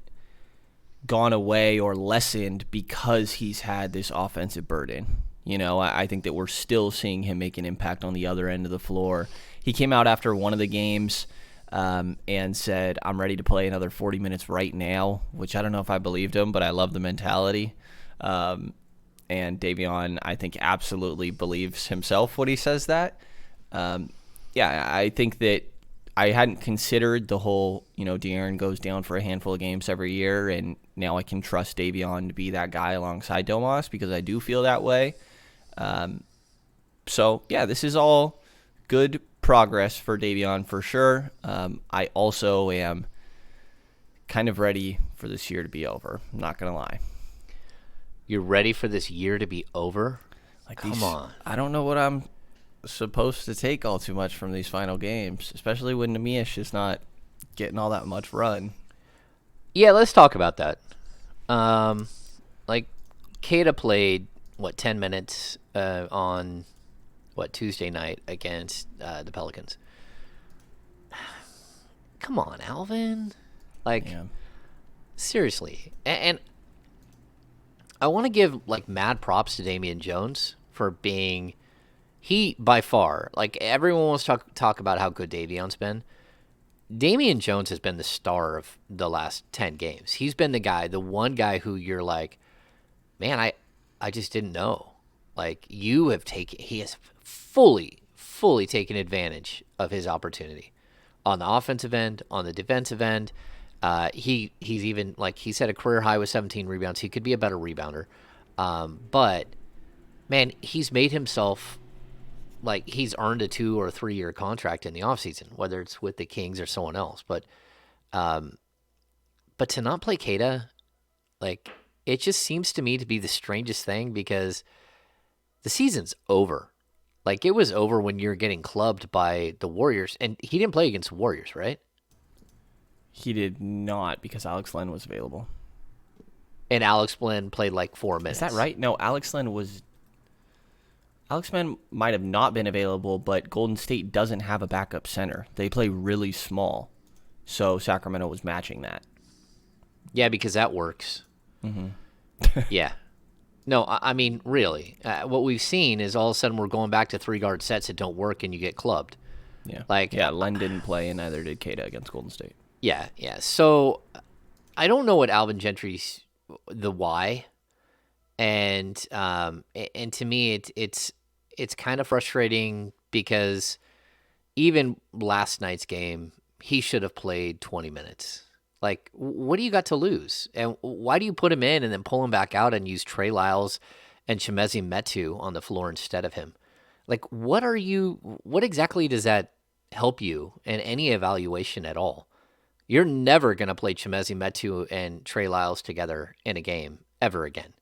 gone away or lessened because he's had this offensive burden. You know, I think that we're still seeing him make an impact on the other end of the floor. He came out after one of the games and said, I'm ready to play another 40 minutes right now, which I don't know if I believed him, but I love the mentality. And Davion, I think, absolutely believes himself when he says that. Yeah, I think that I hadn't considered the whole, De'Aaron goes down for a handful of games every year, and now I can trust Davion to be that guy alongside Domas because I do feel that way. So, yeah, this is all good progress for Davion for sure. I also am kind of ready for this year to be over. I'm not going to lie. You're ready for this year to be over? Come on. I don't know what I'm supposed to take all too much from these final games, especially when Neemias is not getting all that much run. Yeah, let's talk about that. Queta played 10 minutes on Tuesday night against the Pelicans. Come on, Alvin. Yeah. Seriously. And I want to give mad props to Damian Jones for being by far, everyone wants to talk about how good Davion's been. Damian Jones has been the star of the last 10 games. He's been the one guy who you're like, man, I just didn't know. He has fully taken advantage of his opportunity on the offensive end, on the defensive end. He's even, he set a career high with 17 rebounds. He could be a better rebounder. But, man, he's made himself, he's earned a 2 or 3 year contract in the offseason, whether it's with the Kings or someone else. But to not play Queta, it just seems to me to be the strangest thing because the season's over. It was over when you're getting clubbed by the Warriors. And he didn't play against the Warriors, right? He did not because Alex Len was available. And Alex Len played 4 minutes. Is that right? No, Alex Len might have not been available, but Golden State doesn't have a backup center. They play really small. So Sacramento was matching that. Yeah, because that works. Mm-hmm. Yeah. No, I mean, really. What we've seen is all of a sudden we're going back to 3-guard sets that don't work and you get clubbed. Yeah. Len didn't play and neither did Queta against Golden State. Yeah. So I don't know what Alvin Gentry's the why. And to me it's kind of frustrating because even last night's game, he should have played 20 minutes. What do you got to lose? And why do you put him in and then pull him back out and use Trey Lyles and Chimezie Metu on the floor instead of him? What exactly does that help you in any evaluation at all? You're never going to play Chimezie Metu and Trey Lyles together in a game ever again.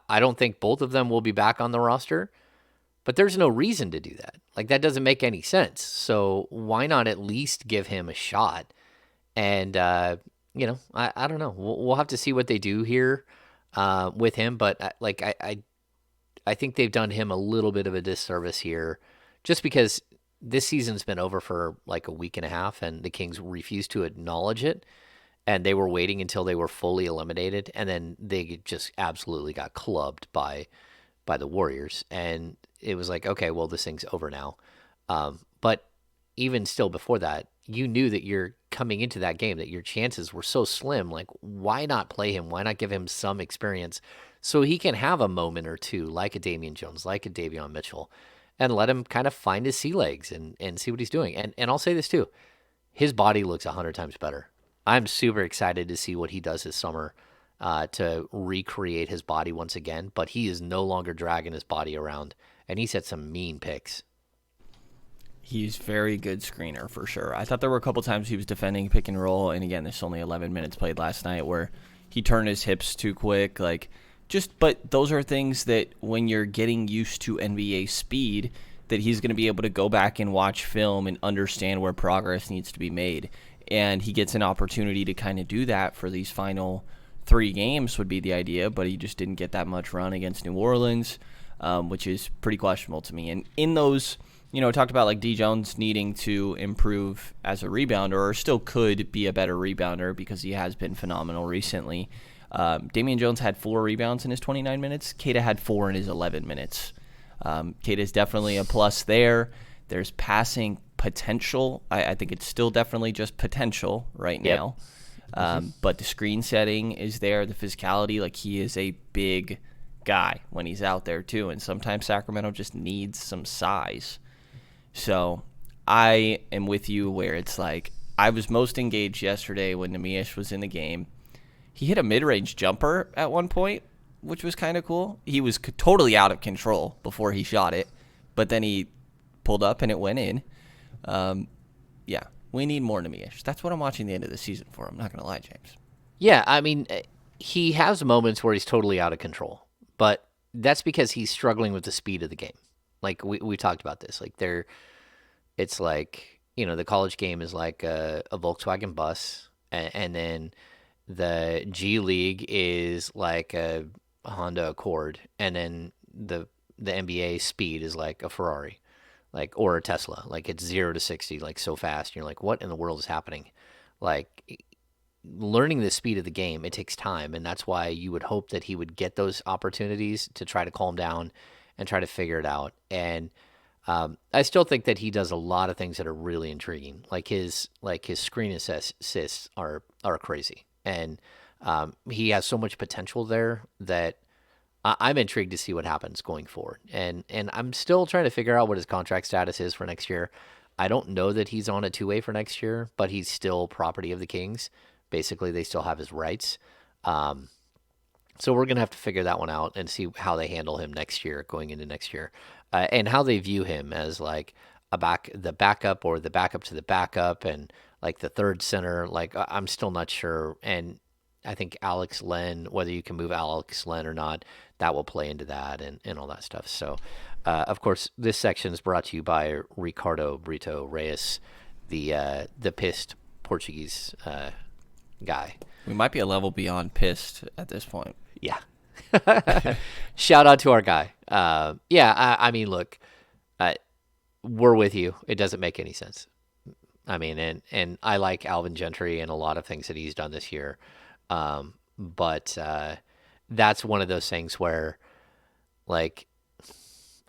I don't think both of them will be back on the roster. But there's no reason to do that. Like, that doesn't make any sense. So why not at least give him a shot? And, I don't know. We'll have to see what they do here with him. But, I think they've done him a little bit of a disservice here just because this season's been over for like a week and a half, and the Kings refused to acknowledge it. And they were waiting until they were fully eliminated. And then they just absolutely got clubbed by the Warriors. And it was like, okay, well, this thing's over now. But even still before that, you knew that you're coming into that game, that your chances were so slim. Like, why not play him? Why not give him some experience so he can have a moment or two like a Damian Jones, like a Davion Mitchell, and let him kind of find his sea legs and see what he's doing. And I'll say this too. His body looks 100 times better. I'm super excited to see what he does this summer to recreate his body once again, but he is no longer dragging his body around, and he's had some mean picks. He's very good screener for sure. I thought there were a couple times he was defending pick and roll, and again, there's only 11 minutes played last night where he turned his hips too quick. But those are things that when you're getting used to NBA speed, that he's going to be able to go back and watch film and understand where progress needs to be made. And he gets an opportunity to kind of do that for these final 3 games would be the idea, but he just didn't get that much run against New Orleans, which is pretty questionable to me. And in those, talked about like D. Jones needing to improve as a rebounder, or still could be a better rebounder because he has been phenomenal recently. Damian Jones had 4 rebounds in his 29 minutes. Queta had 4 in his 11 minutes. Queta is definitely a plus there. There's passing potential. I think it's still definitely just potential right now. But the screen setting is there, the physicality. Like, he is a big guy when he's out there too, and sometimes Sacramento just needs some size. So I am with you where it's like I was most engaged yesterday when Neemias was in the game. He hit a mid-range jumper at one point, which was kind of cool. He was totally out of control before he shot it, but then he pulled up and it went in. Yeah, we need more Neemias. That's what I'm watching the end of the season for. I'm not going to lie, James. Yeah, I mean, he has moments where he's totally out of control, but that's because he's struggling with the speed of the game. Like, we talked about this. Like, it's like, the college game is like a Volkswagen bus, and then the G League is like a Honda Accord, and then the NBA speed is like a Ferrari, like, or a Tesla. Like, it's 0 to 60 like so fast. You're like, what in the world is happening? Like, learning the speed of the game, it takes time, and that's why you would hope that he would get those opportunities to try to calm down and try to figure it out. And I still think that he does a lot of things that are really intriguing. Like his screen assists are crazy, and he has so much potential there that I'm intrigued to see what happens going forward. And I'm still trying to figure out what his contract status is for next year. I don't know that he's on a 2-way for next year, but he's still property of the Kings. Basically, they still have his rights. So we're going to have to figure that one out and see how they handle him next year, going into next year, and how they view him as like the backup or the backup to the backup, and like the third center. Like, I'm still not sure. And I think Alex Len, whether you can move Alex Len or not, that will play into that and all that stuff. So, of course, this section is brought to you by Ricardo Brito Reyes, the pissed Portuguese guy. We might be a level beyond pissed at this point. Yeah. Shout out to our guy. I mean, look, we're with you. It doesn't make any sense. I mean, and I like Alvin Gentry and a lot of things that he's done this year. But that's one of those things where, like,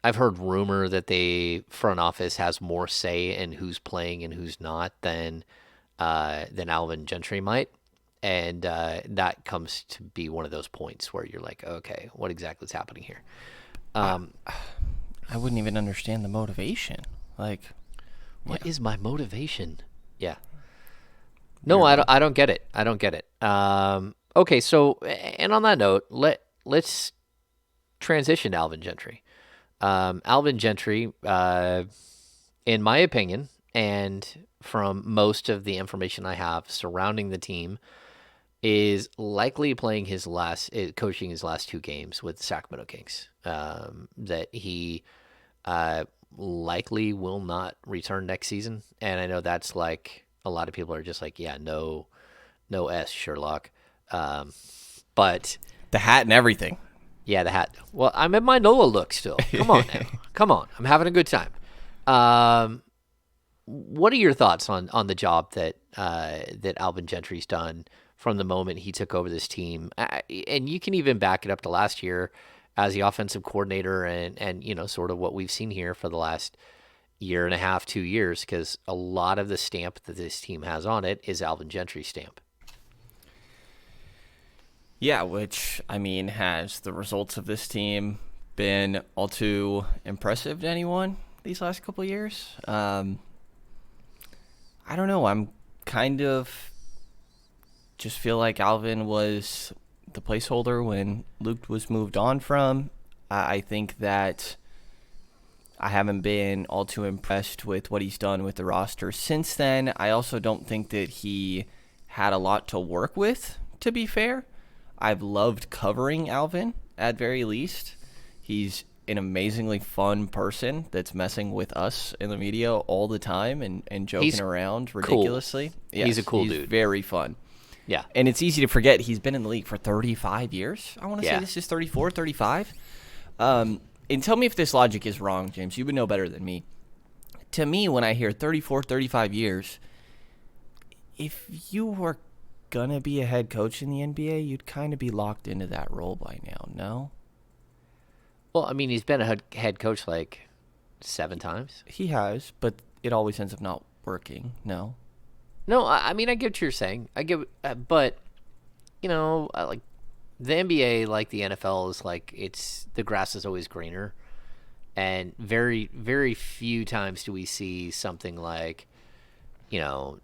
I've heard rumor that the front office has more say in who's playing and who's not than Alvin Gentry might. And that comes to be one of those points where you're like, okay, what exactly is happening here? I wouldn't even understand the motivation. Like, what is my motivation? Yeah. No, I don't get it. I don't get it. Okay, so, and on that note, let's transition to Alvin Gentry. Alvin Gentry, in my opinion, and from most of the information I have surrounding the team, is likely playing coaching his last 2 games with the Sacramento Kings. That he likely will not return next season. And I know that's like a lot of people are just like, yeah, no, no S Sherlock. Um, but The hat and everything. yeah, the hat. Well, I'm in my NOLA look still. Come on now, come on. I'm having a good time. Um, what are your thoughts on the job that Alvin Gentry's done from the moment he took over this team? And you can even back it up to last year as the offensive coordinator, and sort of what we've seen here for the last year and a half, 2 years, because a lot of the stamp that this team has on it is Alvin Gentry's stamp. Yeah, which, I mean, has the results of this team been all too impressive to anyone these last couple of years? I don't know. I'm kind of just feel like Alvin was the placeholder when Luke was moved on from. I think that I haven't been all too impressed with what he's done with the roster since then. I also don't think that he had a lot to work with, to be fair. I've loved covering Alvin, at very least. He's an amazingly fun person that's messing with us in the media all the time and joking He's around cool. ridiculously. Yes, He's a cool he's dude. very fun. Yeah. And it's easy to forget he's been in the league for 35 years. I want to say Yeah. this is 34, 35. And tell me if this logic is wrong, James. You would know better than me. To me, when I hear 34, 35 years, if you were going to be a head coach in the NBA, you'd kind of be locked into that role by now, no? Well, I mean, he's been a head coach like 7 times. He has, but it always ends up not working, no? No, I mean, I get what you're saying. I get, but like the NBA, like the NFL, is like the grass is always greener, and very, very few times do we see something like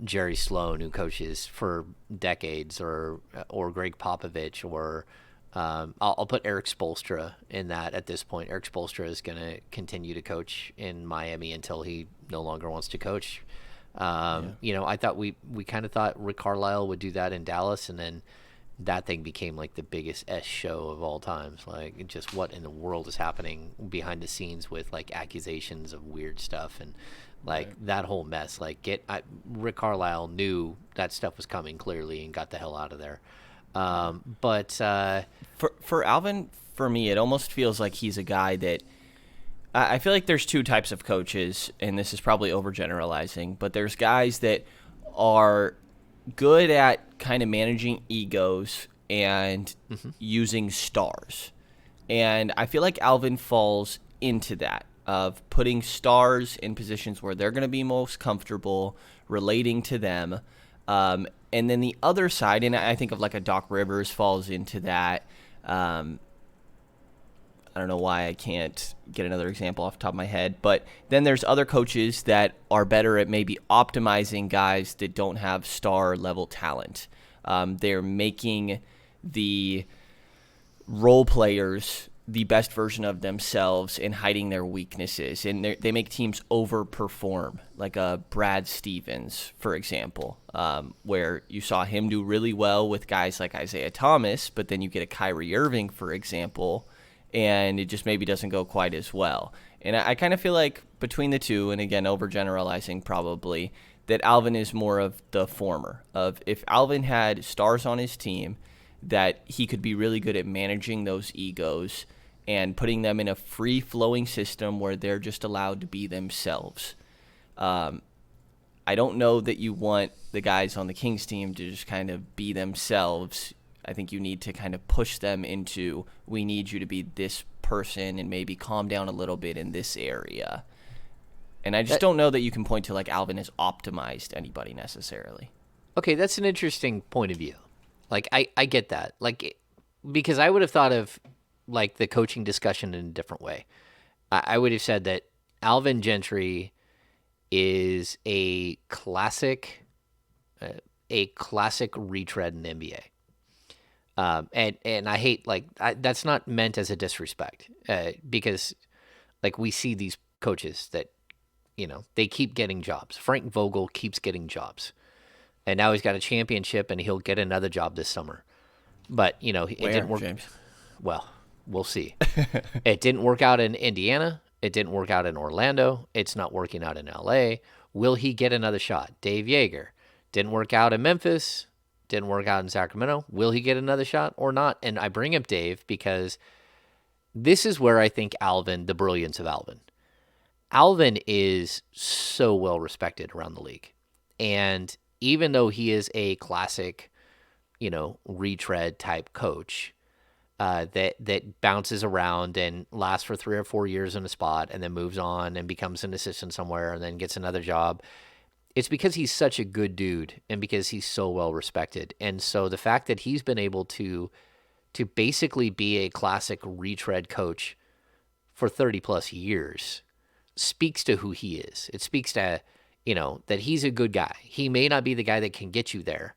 Jerry Sloan, who coaches for decades, or Greg Popovich, or I'll put Eric Spoelstra in that at this point. Eric Spoelstra is going to continue to coach in Miami until he no longer wants to coach. I thought we kind of thought Rick Carlisle would do that in Dallas, and then that thing became like the biggest S show of all times. Like, just what in the world is happening behind the scenes with like accusations of weird stuff and like that whole mess. Like, Rick Carlisle knew that stuff was coming clearly and got the hell out of there. But For Alvin, for me, it almost feels like he's a guy that I feel like there's two types of coaches, and this is probably overgeneralizing, but there's guys that are good at kind of managing egos and using stars. And I feel like Alvin falls into that, of putting stars in positions where they're going to be most comfortable, relating to them. And then the other side, and I think of like a Doc Rivers falls into that. I don't know why I can't get another example off the top of my head. But then there's other coaches that are better at maybe optimizing guys that don't have star-level talent. They're making the role players the best version of themselves and hiding their weaknesses. And they make teams overperform, like a Brad Stevens, for example, where you saw him do really well with guys like Isaiah Thomas, but then you get a Kyrie Irving, for example, and it just maybe doesn't go quite as well. And I kind of feel like between the two, and again, overgeneralizing probably, that Alvin is more of the former. Of if Alvin had stars on his team, that he could be really good at managing those egos and putting them in a free-flowing system where they're just allowed to be themselves. I don't know that you want the guys on the Kings team to just kind of be themselves. I think you need to kind of push them into, we need you to be this person and maybe calm down a little bit in this area. And I just don't know that you can point to like Alvin has optimized anybody necessarily. okay, that's an interesting point of view. Like, I get that. Like, because I would have thought of like the coaching discussion in a different way. I would have said that Alvin Gentry is a classic retread in the NBA. And I hate that's not meant as a disrespect, because like we see these coaches that they keep getting jobs. Frank Vogel keeps getting jobs, and now he's got a championship, and he'll get another job this summer. But it didn't work. James? Well, we'll see. It didn't work out in Indiana. It didn't work out in Orlando. It's not working out in LA. Will he get another shot? Dave Yeager. Didn't work out in Memphis. Didn't work out in Sacramento. Will he get another shot or not? And I bring up Dave because this is where I think Alvin, the brilliance of Alvin. Alvin is so well respected around the league. And even though he is a classic, retread type coach, that bounces around and lasts for 3 or 4 years in a spot and then moves on and becomes an assistant somewhere and then gets another job. It's because he's such a good dude and because he's so well respected. And so the fact that he's been able to basically be a classic retread coach for 30 plus years speaks to who he is. It speaks to, that he's a good guy. He may not be the guy that can get you there,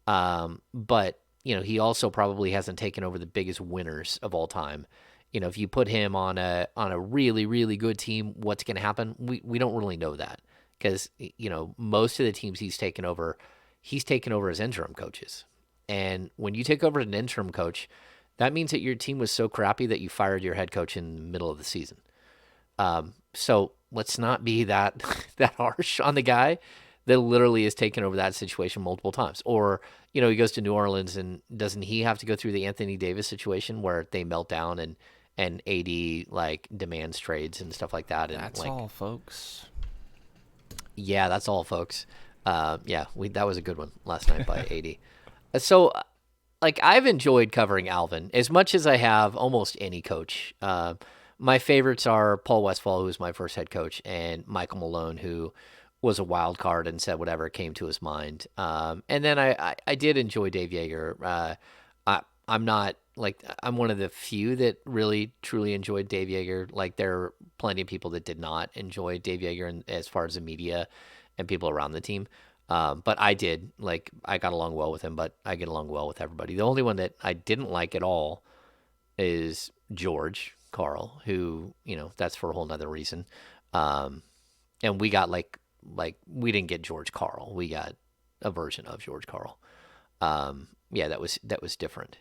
but he also probably hasn't taken over the biggest winners of all time. If you put him on a really, really good team, what's going to happen? We don't really know that because, most of the teams he's taken over as interim coaches. And when you take over an interim coach, that means that your team was so crappy that you fired your head coach in the middle of the season. So let's not be that harsh on the guy that literally has taken over that situation multiple times. Or, he goes to New Orleans and doesn't he have to go through the Anthony Davis situation where they melt down and AD demands trades and stuff like that. And That's all, folks. Yeah, that's all, folks. That was a good one last night by AD. So, I've enjoyed covering Alvin as much as I have almost any coach. My favorites are Paul Westphal, who was my first head coach, and Michael Malone, who was a wild card and said whatever came to his mind. And then I did enjoy Dave Yeager. I'm one of the few that really truly enjoyed Dave Yeager. There are plenty of people that did not enjoy Dave Yeager as far as the media and people around the team. But I did. I got along well with him, but I get along well with everybody. The only one that I didn't like at all is George Karl, who, that's for a whole nother reason. And we got we didn't get George Karl. We got a version of George Karl. That was different.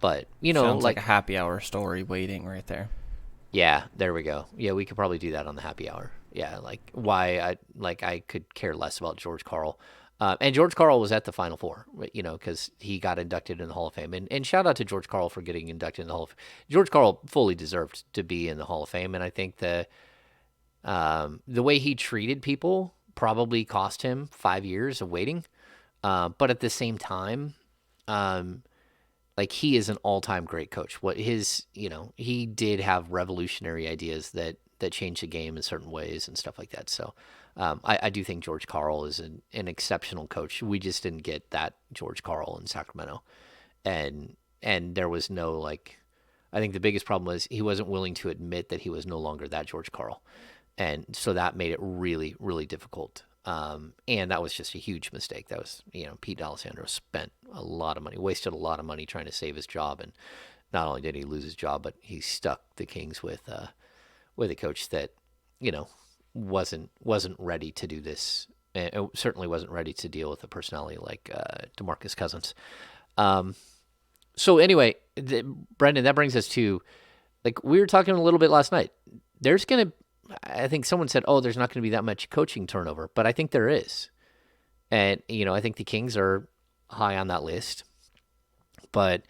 But, sounds like a happy hour story waiting right there. Yeah, there we go. Yeah, we could probably do that on the happy hour. Yeah, why I could care less about George Karl. And George Karl was at the Final Four, because he got inducted in the Hall of Fame. And shout out to George Karl for getting inducted in the Hall of Fame. George Karl fully deserved to be in the Hall of Fame. And I think the way he treated people probably cost him 5 years of waiting. But at the same time, he is an all-time great coach. He did have revolutionary ideas that changed the game in certain ways and stuff like that. So I do think George Karl is an exceptional coach. We just didn't get that George Karl in Sacramento. And there was no, I think the biggest problem was he wasn't willing to admit that he was no longer that George Karl. And so that made it really, really difficult. And that was just a huge mistake. That was, Pete D'Alessandro spent a lot of money, wasted a lot of money trying to save his job. And not only did he lose his job, but he stuck the Kings with a coach that, wasn't ready to do this. And certainly wasn't ready to deal with a personality like DeMarcus Cousins. So anyway, Brenden, that brings us to, we were talking a little bit last night. I think someone said, there's not going to be that much coaching turnover, but I think there is. And, I think the Kings are high on that list. But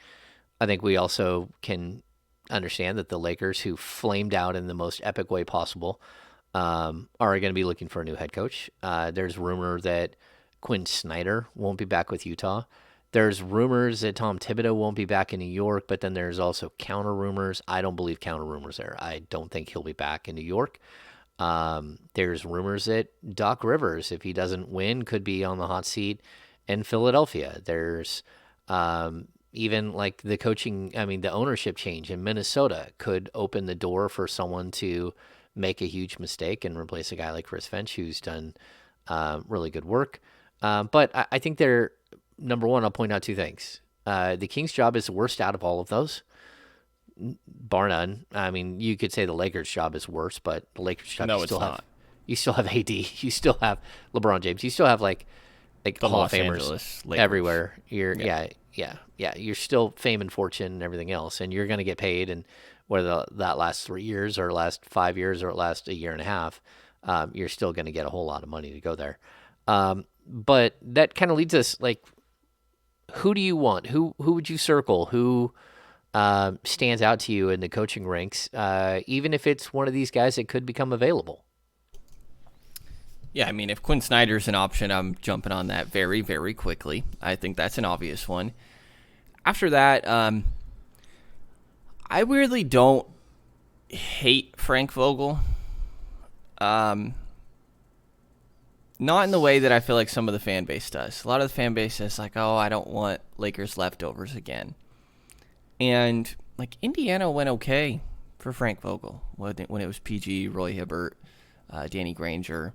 I think we also can understand that the Lakers, who flamed out in the most epic way possible, are going to be looking for a new head coach. There's rumor that Quinn Snyder won't be back with Utah. There's rumors that Tom Thibodeau won't be back in New York, but then there's also counter rumors. I don't believe counter rumors there. I don't think he'll be back in New York. There's rumors that Doc Rivers, if he doesn't win, could be on the hot seat in Philadelphia. There's even the ownership change in Minnesota could open the door for someone to make a huge mistake and replace a guy like Chris Finch, who's done really good work. But I think number one, I'll point out two things. The Kings' job is the worst out of all of those, bar none. I mean, you could say the Lakers' job is worse, but the Lakers' job you still have AD, you still have LeBron James, you still have the Hall of Famers everywhere. You're You're still fame and fortune and everything else, and you're going to get paid. And whether that lasts 3 years or last 5 years or it lasts a year and a half, you're still going to get a whole lot of money to go there. But that kind of leads us like, who do you want? Who would you circle? Who stands out to you in the coaching ranks, even if it's one of these guys that could become available? Yeah, I mean, if Quinn Snyder's an option, I'm jumping on that very, very quickly. I think that's an obvious one. After that, I weirdly don't hate Frank Vogel. Not in the way that I feel like some of the fan base does. A lot of the fan base is like, oh, I don't want Lakers leftovers again. And, like, Indiana went okay for Frank Vogel when it was PG, Roy Hibbert, Danny Granger.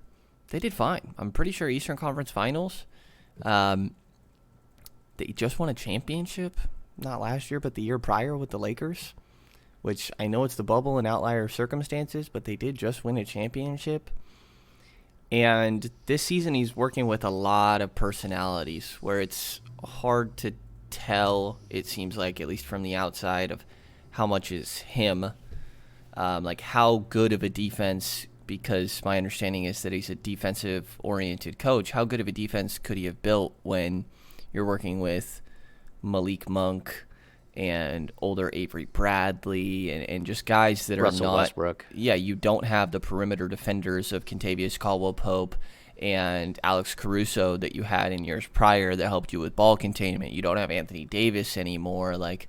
They did fine. I'm pretty sure Eastern Conference Finals. They just won a championship, not last year, but the year prior with the Lakers, which I know it's the bubble and outlier circumstances, but they did just win a championship. And this season he's working with a lot of personalities where it's hard to tell, it seems like, at least from the outside, of how much is him. Like how good of a defense, because my understanding is that he's a defensive-oriented coach, how good of a defense could he have built when you're working with Malik Monk and older Avery Bradley and just guys that Russell are not Westbrook. Yeah, you don't have the perimeter defenders of Kentavious Caldwell-Pope and Alex Caruso that you had in years prior that helped you with ball containment. You don't have Anthony Davis anymore. Like,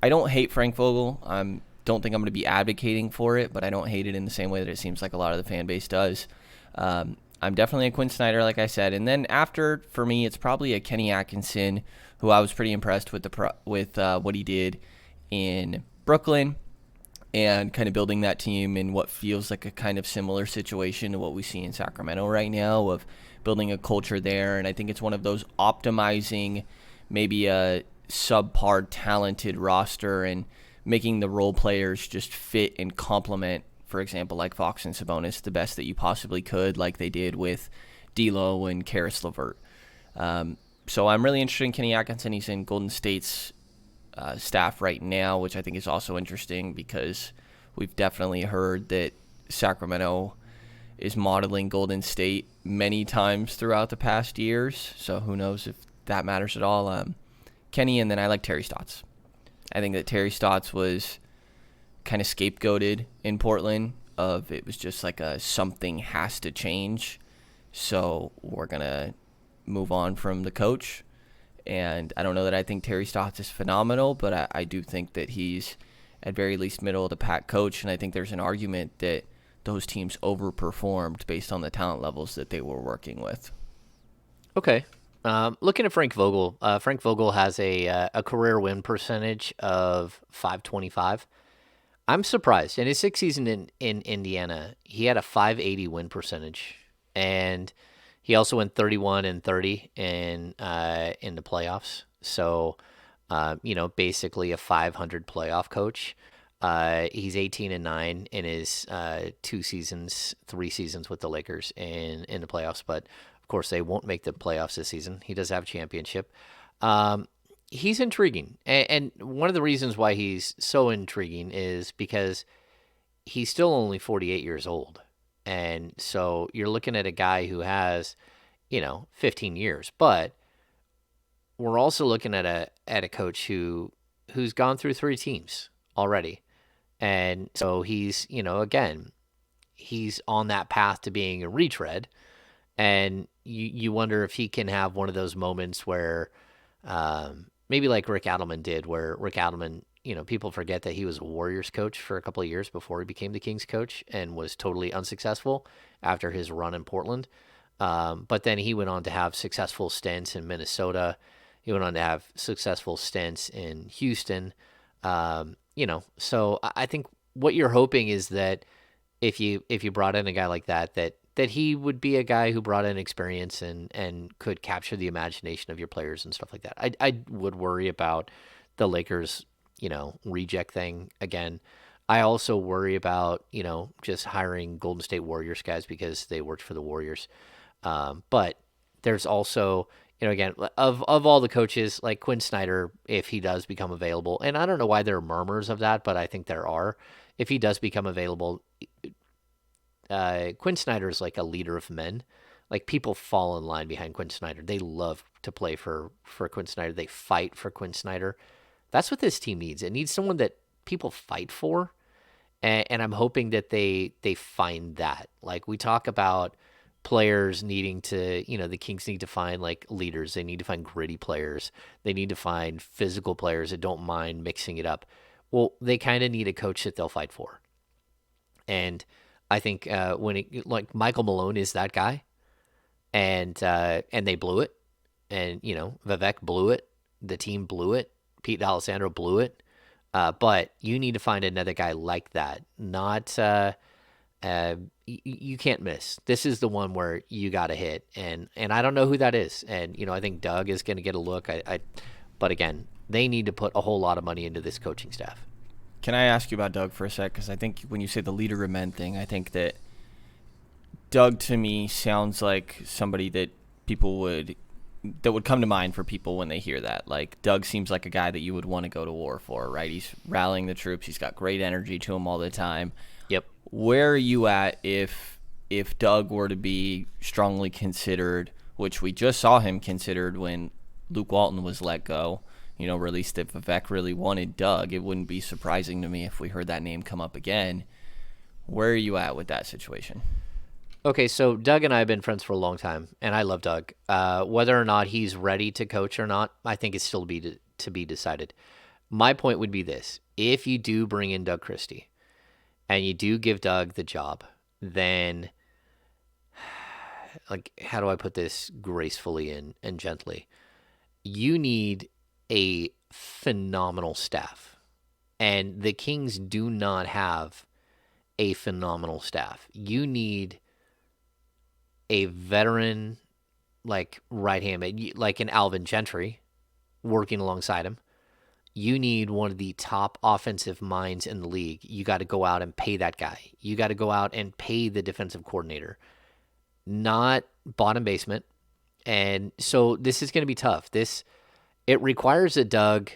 I don't hate Frank Vogel. Don't think I'm going to be advocating for it, but I don't hate it in the same way that it seems like a lot of the fan base does. I'm definitely a Quinn Snyder, like I said. And then after, for me, it's probably a Kenny Atkinson, who I was pretty impressed with what he did in Brooklyn and kind of building that team in what feels like a kind of similar situation to what we see in Sacramento right now, of building a culture there. And I think it's one of those optimizing maybe a subpar talented roster and making the role players just fit and complement, for example, like Fox and Sabonis, the best that you possibly could, like they did with D'Lo and Karis LeVert. So I'm really interested in Kenny Atkinson. He's in Golden State's staff right now, which I think is also interesting because we've definitely heard that Sacramento is modeling Golden State many times throughout the past years. So who knows if that matters at all. Kenny, and then I like Terry Stotts. I think that Terry Stotts was kind of scapegoated in Portland, of it was just like a something has to change, so we're going to move on from the coach. And I don't know that I think Terry Stotts is phenomenal, but I do think that he's at very least middle of the pack coach, and I think there's an argument that those teams overperformed based on the talent levels that they were working with. Okay. Looking at Frank Vogel has a career win percentage of 525. I'm surprised. In his sixth season in Indiana, he had a 580 win percentage, and he also went 31-30 in the playoffs. So, basically a 500 playoff coach. He's 18-9 in his 3 seasons with the Lakers in the playoffs, but of course they won't make the playoffs this season. He does have a championship. He's intriguing, and one of the reasons why he's so intriguing is because he's still only 48 years old, and so you're looking at a guy who has, 15 years, but we're also looking at a coach who's gone through 3 teams already. And so he's, again, he's on that path to being a retread. And you wonder if he can have one of those moments where maybe like Rick Adelman did, where Rick Adelman, people forget that he was a Warriors coach for a couple of years before he became the Kings coach and was totally unsuccessful after his run in Portland. But then he went on to have successful stints in Minnesota. He went on to have successful stints in Houston. So I think what you're hoping is that if you brought in a guy like that he would be a guy who brought in experience and could capture the imagination of your players and stuff like that. I would worry about the Lakers, reject thing again. I also worry about, just hiring Golden State Warriors guys because they worked for the Warriors. But there's also, again, of all the coaches, like Quinn Snyder, if he does become available, and I don't know why there are murmurs of that, but I think there are. If he does become available, Quinn Snyder is like a leader of men. Like people fall in line behind Quinn Snyder. They love to play for Quinn Snyder. They fight for Quinn Snyder. That's what this team needs. It needs someone that people fight for, and I'm hoping that they find that. Like we talk about players needing to, the Kings need to find like leaders. They need to find gritty players. They need to find physical players that don't mind mixing it up. Well, they kind of need a coach that they'll fight for. And I think like Michael Malone is that guy, and they blew it, and Vivek blew it, the team blew it, Pete D'Alessandro blew it, but you need to find another guy like that. Not you can't miss. This is the one where you got to hit, and I don't know who that is, and I think Doug is going to get a look. But again, they need to put a whole lot of money into this coaching staff. Can I ask you about Doug for a sec? Because I think when you say the leader of men thing, I think that Doug to me sounds like somebody that would come to mind for people when they hear that. Like Doug seems like a guy that you would want to go to war for, right? He's rallying the troops. He's got great energy to him all the time. Yep. Where are you at if Doug were to be strongly considered, which we just saw him considered when Luke Walton was let go? Released if Vivek really wanted Doug. It wouldn't be surprising to me if we heard that name come up again. Where are you at with that situation? Okay, so Doug and I have been friends for a long time, and I love Doug. Whether or not he's ready to coach or not, I think it's still to be decided. My point would be this. If you do bring in Doug Christie, and you do give Doug the job, then, like, how do I put this gracefully and gently? You need a phenomenal staff. And the Kings do not have a phenomenal staff. You need a veteran, like, right hand man, like an Alvin Gentry working alongside him. You need one of the top offensive minds in the league. You got to go out and pay that guy. You got to go out and pay the defensive coordinator, not bottom basement. And so this is going to be tough. It requires that Doug,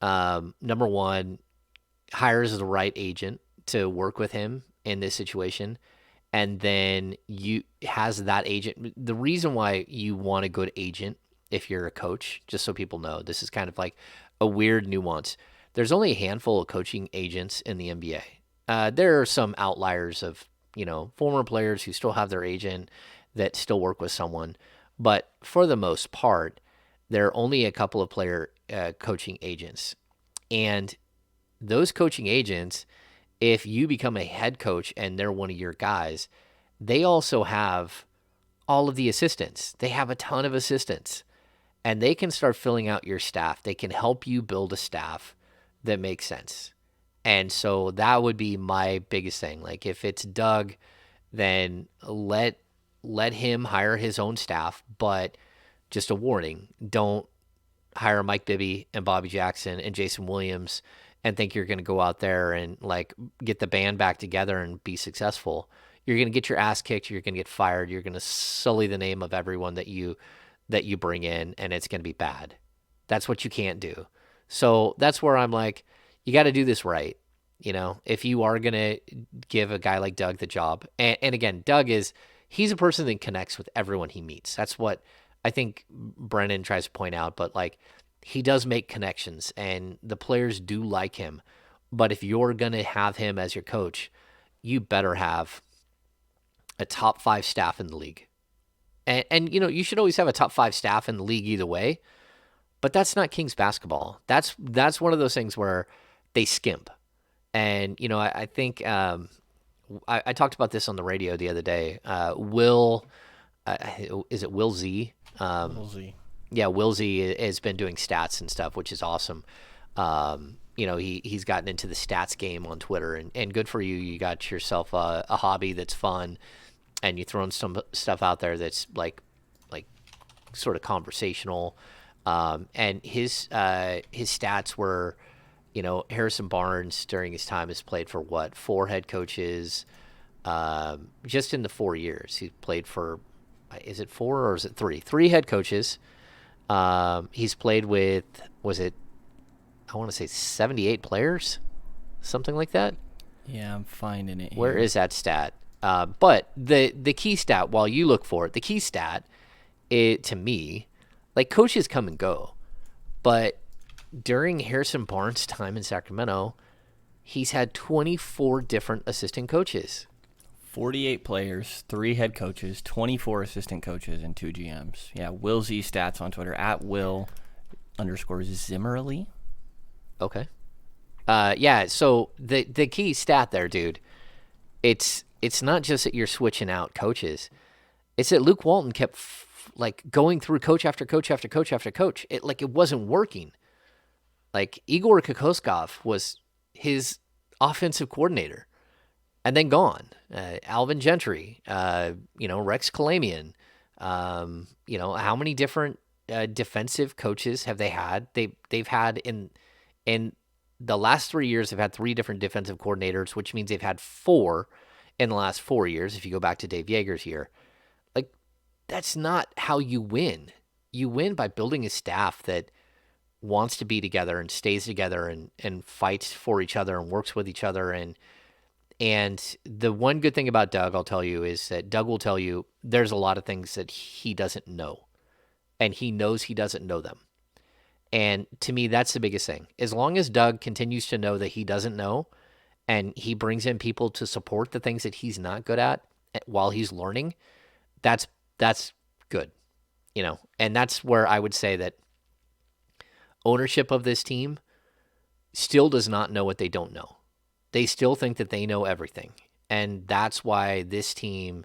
number one, hires the right agent to work with him in this situation, and then you has that agent. The reason why you want a good agent if you're a coach, just so people know, this is kind of like a weird nuance. There's only a handful of coaching agents in the NBA. There are some outliers of former players who still have their agent that still work with someone, but for the most part, there are only a couple of player coaching agents. And those coaching agents, if you become a head coach and they're one of your guys, they also have all of the assistants. They have a ton of assistants. And they can start filling out your staff. They can help you build a staff that makes sense. And so that would be my biggest thing. Like if it's Doug, then let him hire his own staff, but just a warning, don't hire Mike Bibby and Bobby Jackson and Jason Williams and think you're going to go out there and like get the band back together and be successful. You're going to get your ass kicked. You're going to get fired. You're going to sully the name of everyone that you bring in, and it's going to be bad. That's what you can't do. So that's where I'm like, you got to do this right. If you are going to give a guy like Doug the job, and again, he's a person that connects with everyone he meets. That's what I think Brenden tries to point out, but like he does make connections and the players do like him. But if you're going to have him as your coach, you better have a top 5 staff in the league. And you should always have a top 5 staff in the league either way, but that's not Kings basketball. That's one of those things where they skimp. And, I think I talked about this on the radio the other day. Is it Will Z? Will Z. Yeah, Will Z has been doing stats and stuff, which is awesome. He's gotten into the stats game on Twitter, and good for you. You got yourself a hobby that's fun, and you're throwing some stuff out there that's like sort of conversational. And his stats were, Harrison Barnes during his time has played for 4 head coaches, just in the 4 years. He played for, is it 4 or is it 3? 3 head coaches. He's played with, was it, I want to say 78 players, something like that. Yeah, I'm finding it Where here. is that stat? But the key stat, while you look for it, the key stat, to me, like coaches come and go, but during Harrison Barnes' time in Sacramento, he's had 24 different assistant coaches. 48 players, 3 head coaches, 24 assistant coaches, and 2 GMs. Yeah, Will Z Stats on Twitter, at Will underscore Zimmerly. Okay. Yeah. So the key stat there, dude, it's not just that you're switching out coaches. It's that Luke Walton kept like going through coach after coach after coach after coach. It wasn't working. Like Igor Kokoskov was his offensive coordinator, and then gone. Alvin Gentry, Rex Kalamian. How many different defensive coaches have they had? They've had in the last 3 years. They've had 3 different defensive coordinators, which means they've had 4 in the last 4 years. If you go back to Dave Yeager's year, like that's not how you win. You win by building a staff that wants to be together and stays together and fights for each other and works with each other. And the one good thing about Doug, I'll tell you, is that Doug will tell you there's a lot of things that he doesn't know, and he knows he doesn't know them. And to me, that's the biggest thing. As long as Doug continues to know that he doesn't know, and he brings in people to support the things that he's not good at while he's learning, that's good, And that's where I would say that ownership of this team still does not know what they don't know. They still think that they know everything. And that's why this team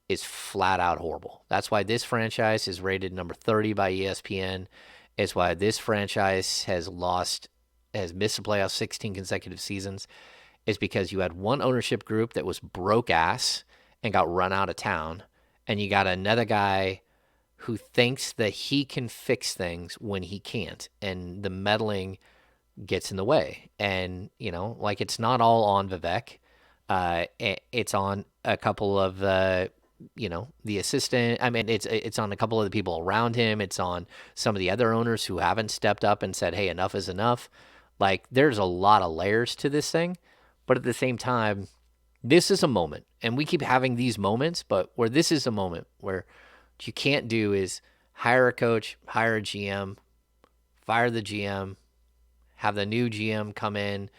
is flat out horrible. That's why this franchise is rated number 30 by ESPN. It's why this franchise has missed the playoffs 16 consecutive seasons. Is because you had one ownership group that was broke ass and got run out of town. And you got another guy who thinks that he can fix things when he can't. And the meddling gets in the way. And, it's not all on Vivek. It's on a couple of the assistant. I mean, it's on a couple of the people around him. It's on some of the other owners who haven't stepped up and said, hey, enough is enough. Like, there's a lot of layers to this thing. But at the same time, this is a moment. And we keep having these moments, but where this is a moment where what you can't do is hire a coach, hire a GM, fire the GM, have the new GM come in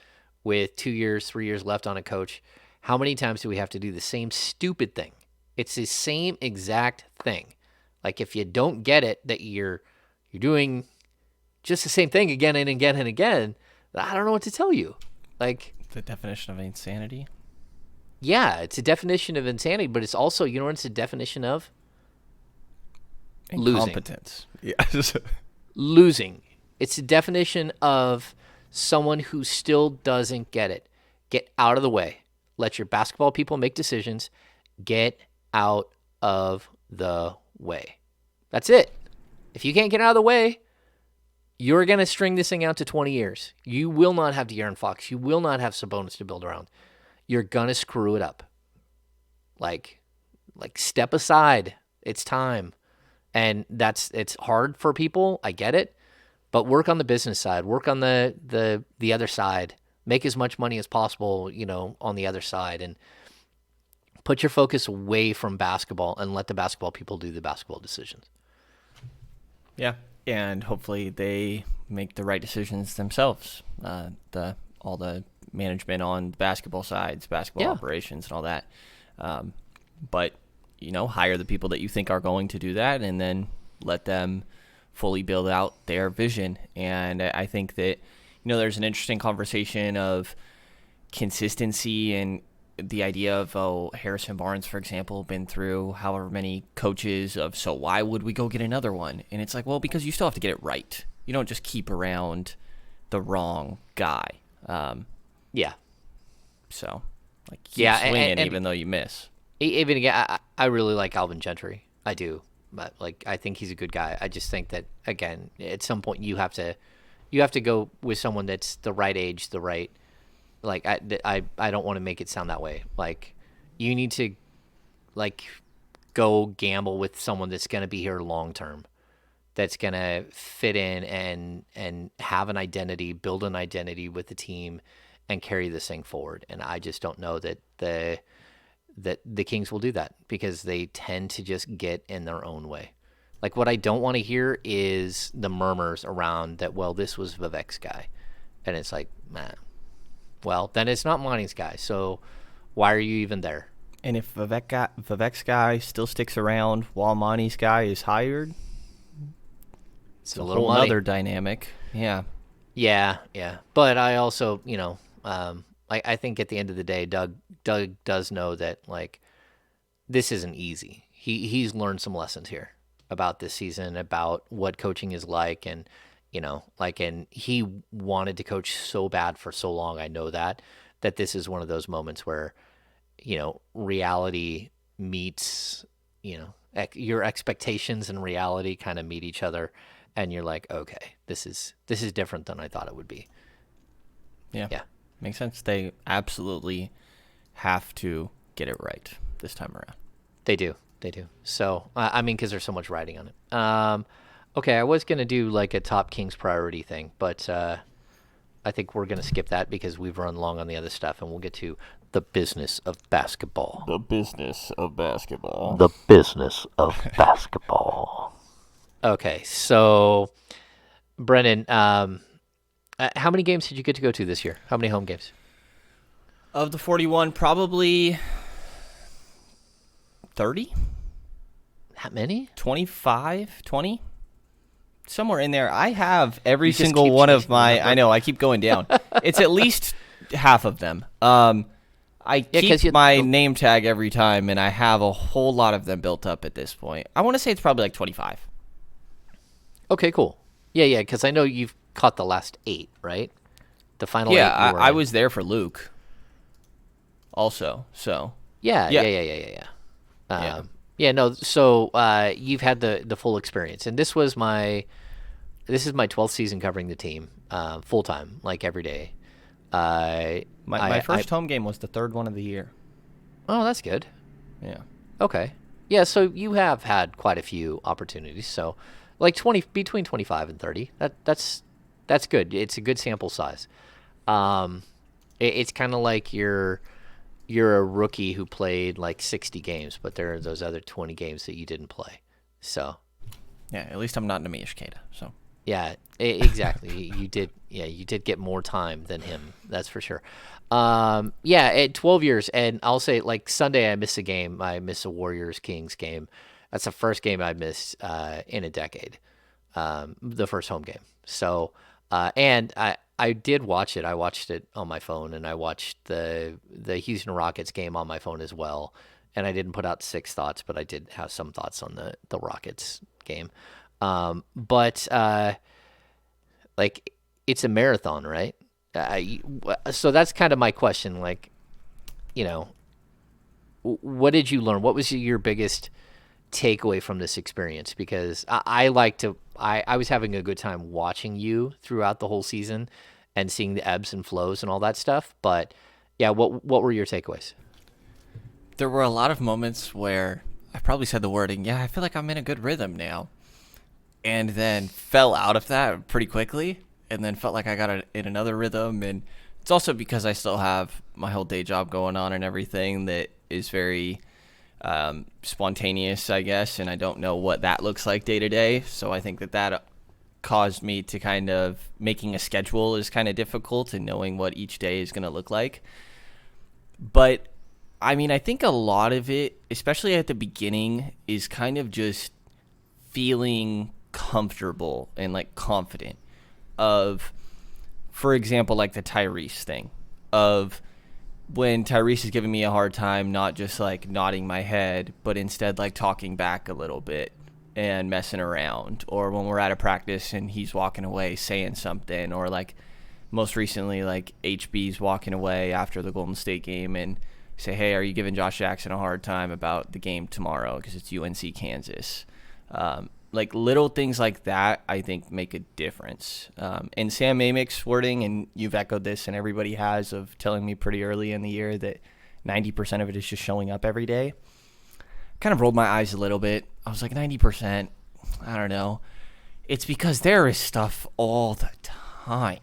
with 2 years, 3 years left on a coach. How many times do we have to do the same stupid thing? It's the same exact thing. Like if you don't get it that you're doing just the same thing again and again and again, I don't know what to tell you. Like The definition of insanity. yeah, it's a definition of insanity, but it's also, what it's a definition of? Losing. Incompetence. Yes. Losing. It's a definition of someone who still doesn't get it. Get out of the way. Let your basketball people make decisions. Get out of the way. That's it. If you can't get out of the way, you're going to string this thing out to 20 years. You will not have De'Aaron Fox. You will not have Sabonis to build around. You're going to screw it up. Like step aside. It's time. And it's hard for people. I get it. But work on the business side. Work on the other side. Make as much money as possible, on the other side. And put your focus away from basketball and let the basketball people do the basketball decisions. Yeah. And hopefully they make the right decisions themselves. All the management on basketball sides, basketball operations and all that. But, hire the people that you think are going to do that and then let them fully build out their vision. And I think that, there's an interesting conversation of consistency and the idea of, Harrison Barnes, for example, been through however many coaches so why would we go get another one? And it's like, well, because you still have to get it right. You don't just keep around the wrong guy. Yeah. So, keep swinging and even though you miss. Even again, I really like Alvin Gentry. I do. But, I think he's a good guy. I just think that, again, at some point you have to go with someone that's the right age, the right – I don't want to make it sound that way. You need to, go gamble with someone that's going to be here long term. that's going to fit in and have an identity, build an identity with the team, and carry this thing forward. And I just don't know that the Kings will do that, because they tend to just get in their own way. Like, what I don't want to hear is the murmurs around that, well, this was Vivek's guy. And it's like, man, well, then it's not Monty's guy. So why are you even there? And if Vivek's guy still sticks around while Monty's guy is hired, It's a a little whole money. other dynamic. Yeah. Yeah. But I also, I think at the end of the day, Doug does know that, like, this isn't easy. He's learned some lessons here about this season, about what coaching is like, and and he wanted to coach so bad for so long. I know that this is one of those moments where reality meets your expectations, and reality kind of meet each other, and you're like, okay, this is different than I thought it would be. Yeah. Yeah. Makes sense. They absolutely have to get it right this time around. They do. So, I mean, because there's so much riding on it. Okay, I was going to do like a top Kings priority thing, but I think we're going to skip that because we've run long on the other stuff, and we'll get to the business of basketball. The business of basketball. The business of basketball. Okay, so, Brennan, how many games did you get to go to this year? How many home games? Of the 41, probably 30? That many? 25? 20? Somewhere in there. I have every You just single keep one of changing the my... number. I know, I keep going down. It's at least half of them. I 'cause keep my name tag every time, and I have a whole lot of them built up at this point. I want to say it's probably like 25. Okay, cool. Yeah, because I know you've caught the last 8, right? The final 8. Yeah, you were I in. was there for Luke also, so... Yeah. No. So you've had the full experience, and this is my 12th season covering the team, full time, like every day. My first home game was the third one of the year. Oh, that's good. Yeah. Okay. Yeah. So you have had quite a few opportunities. So, like between 25 and 30. That's good. It's a good sample size. It's kind of like you're a rookie who played like 60 games, but there are those other 20 games that you didn't play. So, Yeah, at least I'm not Neemias Queta, so... yeah, exactly. You did get more time than him. That's for sure. At 12 years, and I'll say, like, Sunday I missed a game. I missed a Warriors Kings game. That's the first game I missed in a decade. The first home game. So, and I did watch it. I watched it on my phone, and I watched the Houston Rockets game on my phone as well. And I didn't put out 6 thoughts, but I did have some thoughts on the Rockets game. But like, it's a marathon, right? So that's kind of my question. Like, what did you learn? What was your biggest takeaway from this experience? Because I was having a good time watching you throughout the whole season and seeing the ebbs and flows and all that stuff. But yeah, what were your takeaways? There were a lot of moments where I probably said the wording, yeah, I feel like I'm in a good rhythm now. And then fell out of that pretty quickly, and then felt like I got in another rhythm. And it's also because I still have my whole day job going on and everything that is very spontaneous, I guess, and I don't know what that looks like day to day. So I think that caused me to kind of making a schedule is kind of difficult, and knowing what each day is going to look like. But I mean, I think a lot of it, especially at the beginning, is kind of just feeling comfortable and like confident of, for example, like the Tyrese thing, of when Tyrese is giving me a hard time, not just like nodding my head, but instead like talking back a little bit and messing around, or when we're at a practice and he's walking away saying something, or like most recently, like HB's walking away after the Golden State game and say, hey, are you giving Josh Jackson a hard time about the game tomorrow because it's UNC Kansas? Like little things like that, I think, make a difference. And Sam Amick's wording, and you've echoed this and everybody has, of telling me pretty early in the year that 90% of it is just showing up every day. Kind of rolled my eyes a little bit. I was like, 90%? I don't know. It's because there is stuff all the time.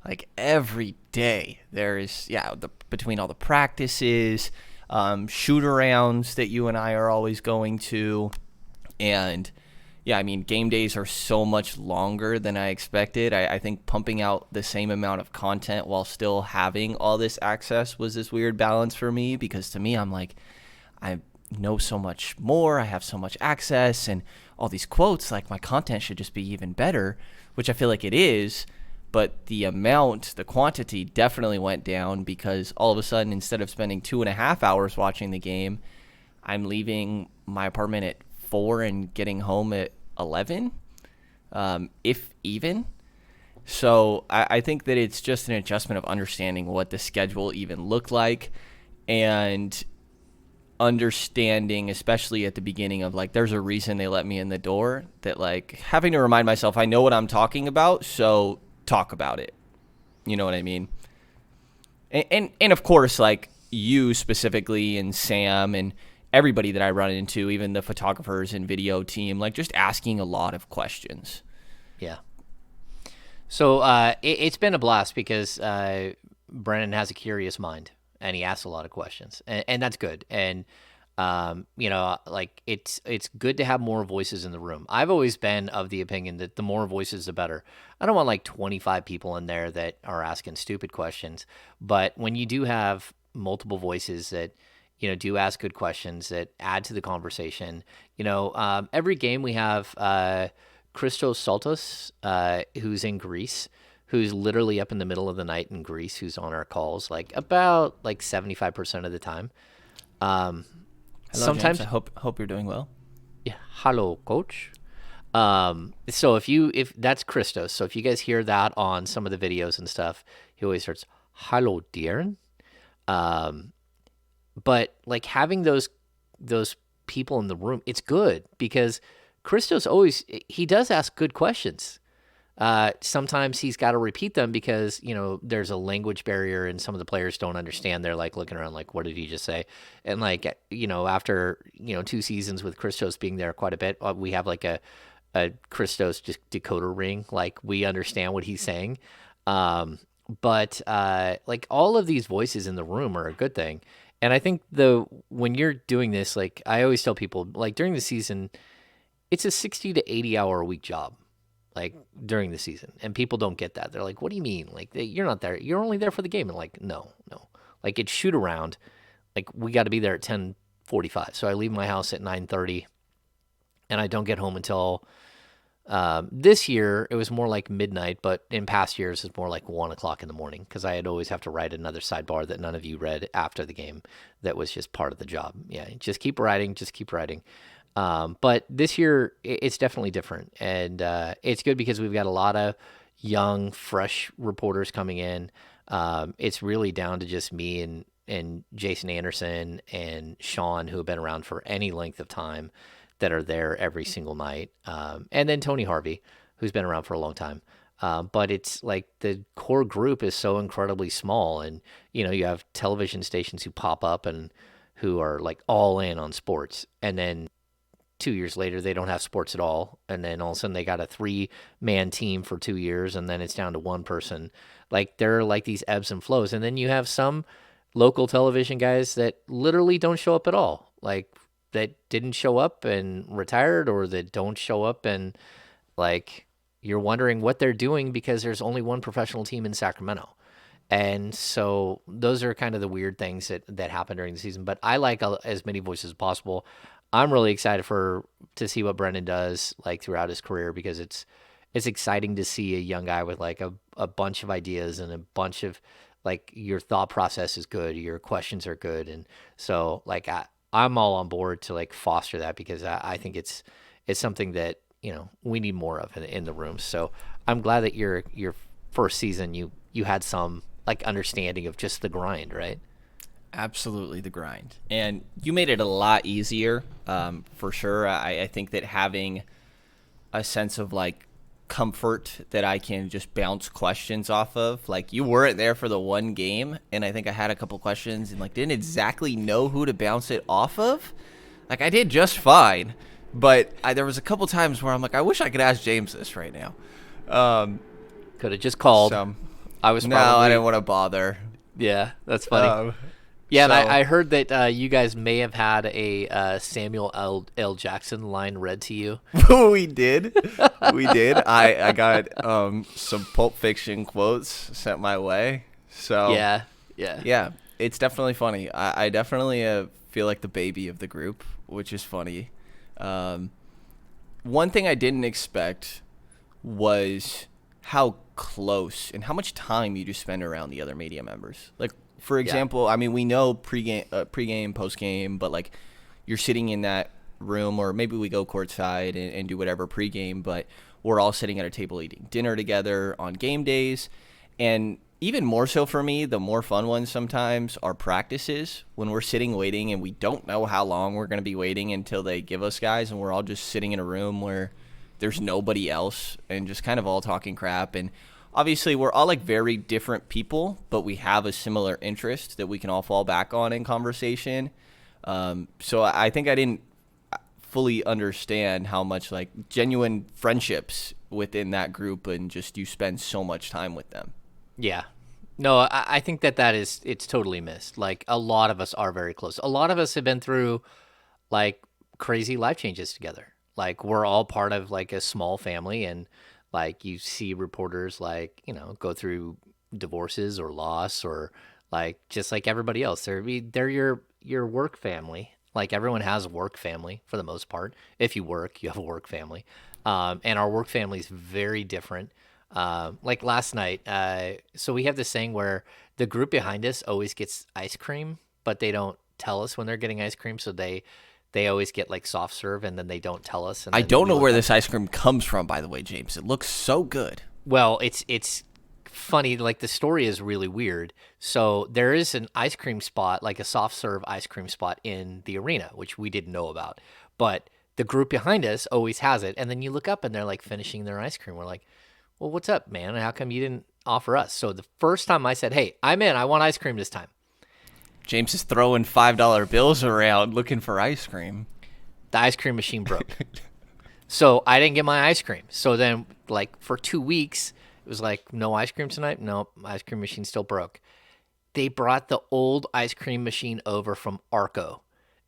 Like every day, there is, between all the practices, shoot arounds that you and I are always going to. And yeah, I mean, game days are so much longer than I expected. I think pumping out the same amount of content while still having all this access was this weird balance for me, because to me, I'm like, I know so much more. I have so much access and all these quotes. Like, my content should just be even better, which I feel like it is. But the quantity definitely went down, because all of a sudden, instead of spending 2.5 hours watching the game, I'm leaving my apartment at 4 and getting home at 11, if even. So I think that it's just an adjustment of understanding what the schedule even looked like, and understanding, especially at the beginning, of like, there's a reason they let me in the door, that like having to remind myself I know what I'm talking about, so talk about it. You know what I mean? And of course, like, you specifically and Sam and everybody that I run into, even the photographers and video team, like, just asking a lot of questions. Yeah. So it's been a blast, because Brenden has a curious mind, and he asks a lot of questions, and that's good. And like, it's good to have more voices in the room. I've always been of the opinion that the more voices, the better. I don't want like 25 people in there that are asking stupid questions, but when you do have multiple voices that do ask good questions that add to the conversation. Every game we have Christos Saltos, who's in Greece, who's literally up in the middle of the night in Greece, who's on our calls like about like 75% of the time. Hello, Sometimes, James. I hope you're doing well. yeah, hello, coach. So if that's Christos, so if you guys hear that on some of the videos and stuff, he always starts, hello, dear. But like, having those people in the room, it's good, because Christos he does ask good questions. Sometimes he's got to repeat them because there's a language barrier and some of the players don't understand. They're like looking around like, what did he just say? And like, after 2 seasons with Christos being there quite a bit, we have like a Christos just decoder ring. Like, we understand what he's saying. But like, all of these voices in the room are a good thing. And I think when you're doing this, like, I always tell people, like, during the season, it's a 60 to 80 hour a week job, like, during the season. And people don't get that. They're like, what do you mean? Like, you're not there. You're only there for the game. And like, no. Like, it's shoot around. Like, we got to be there at 10:45. So I leave my house at 9:30, and I don't get home until this year it was more like midnight, but in past years it's more like 1 o'clock in the morning, because I'd always have to write another sidebar that none of you read after the game. That was just part of the job. Yeah, just keep writing. But this year it's definitely different, and it's good because we've got a lot of young, fresh reporters coming in. It's really down to just me and Jason Anderson and Sean, who have been around for any length of time, that are there every single night. And then Tony Harvey, who's been around for a long time. But it's like, the core group is so incredibly small, and you have television stations who pop up and who are like all in on sports, and then 2 years later they don't have sports at all, and then all of a sudden they got a 3-man team for 2 years, and then it's down to one person. Like, there are like these ebbs and flows, and then you have some local television guys that literally don't show up at all, like, that didn't show up and retired, or that don't show up, and like, you're wondering what they're doing, because there's only one professional team in Sacramento. And so those are kind of the weird things that happen during the season. But I like as many voices as possible. I'm really excited to see what Brenden does like throughout his career, because it's exciting to see a young guy with like a bunch of ideas, and a bunch of, like, your thought process is good, your questions are good. And so like, I'm all on board to like foster that, because I think it's something that we need more of in the room. So I'm glad that your first season you had some like understanding of just the grind, right? Absolutely, the grind. And you made it a lot easier, for sure. I think that having a sense of like comfort that I can just bounce questions off of. Like, you weren't there for the one game, and I think I had a couple questions and like didn't exactly know who to bounce it off of. Like, I did just fine, But there was a couple times where I'm like, I wish I could ask James this right now. Um, Could have just called. so I was no, I probably didn't want to bother. yeah. That's funny. Um, Yeah, and so I heard that you guys may have had a Samuel L. Jackson line read to you. we did, we did. I got some Pulp Fiction quotes sent my way. So Yeah, yeah, yeah, it's definitely funny. I definitely feel like the baby of the group, which is funny. Um, One thing I didn't expect was how close and how much time you just spend around the other media members. Like, for yeah, example, I mean, we know pregame, postgame, but like you're sitting in that room, or maybe we go courtside and do whatever pregame, but we're all sitting at a table eating dinner together on game days. And even more so for me, the more fun ones sometimes are practices when we're sitting waiting and we don't know how long we're going to be waiting until they give us guys, and we're all just sitting in a room where there's nobody else and just kind of all talking crap. And obviously we're all like very different people, but we have a similar interest that we can all fall back on in conversation. So I think I didn't fully understand how much like genuine friendships within that group, and just you spend so much time with them. yeah. No, I think that it's totally missed. Like a lot of us are very close. A lot of us have been through like crazy life changes together. Like we're all part of like a small family, and like you see reporters like go through divorces or loss or like just like everybody else. They're your work family. Like everyone has a work family for the most part. If you work, you have a work family, and our work family is very different. Like last night, so we have this thing where the group behind us always gets ice cream, but they don't tell us when they're getting ice cream, so they always get like soft serve, and then they don't tell us, and I then don't we know where look up. this ice cream comes from, by the way, James. It looks so good. Well, it's funny. Like the story is really weird. So there is an ice cream spot, like a soft serve ice cream spot in the arena, which we didn't know about, but the group behind us always has it. And then you look up, and they're like finishing their ice cream. We're like, well, what's up, man? How come you didn't offer us? So the first time I said, hey, I'm in. I want ice cream this time. James is throwing $5 bills around looking for ice cream. The ice cream machine broke. So I didn't get my ice cream. So then, like, for 2 weeks, it was like, no ice cream tonight? No, ice cream machine still broke. They brought the old ice cream machine over from Arco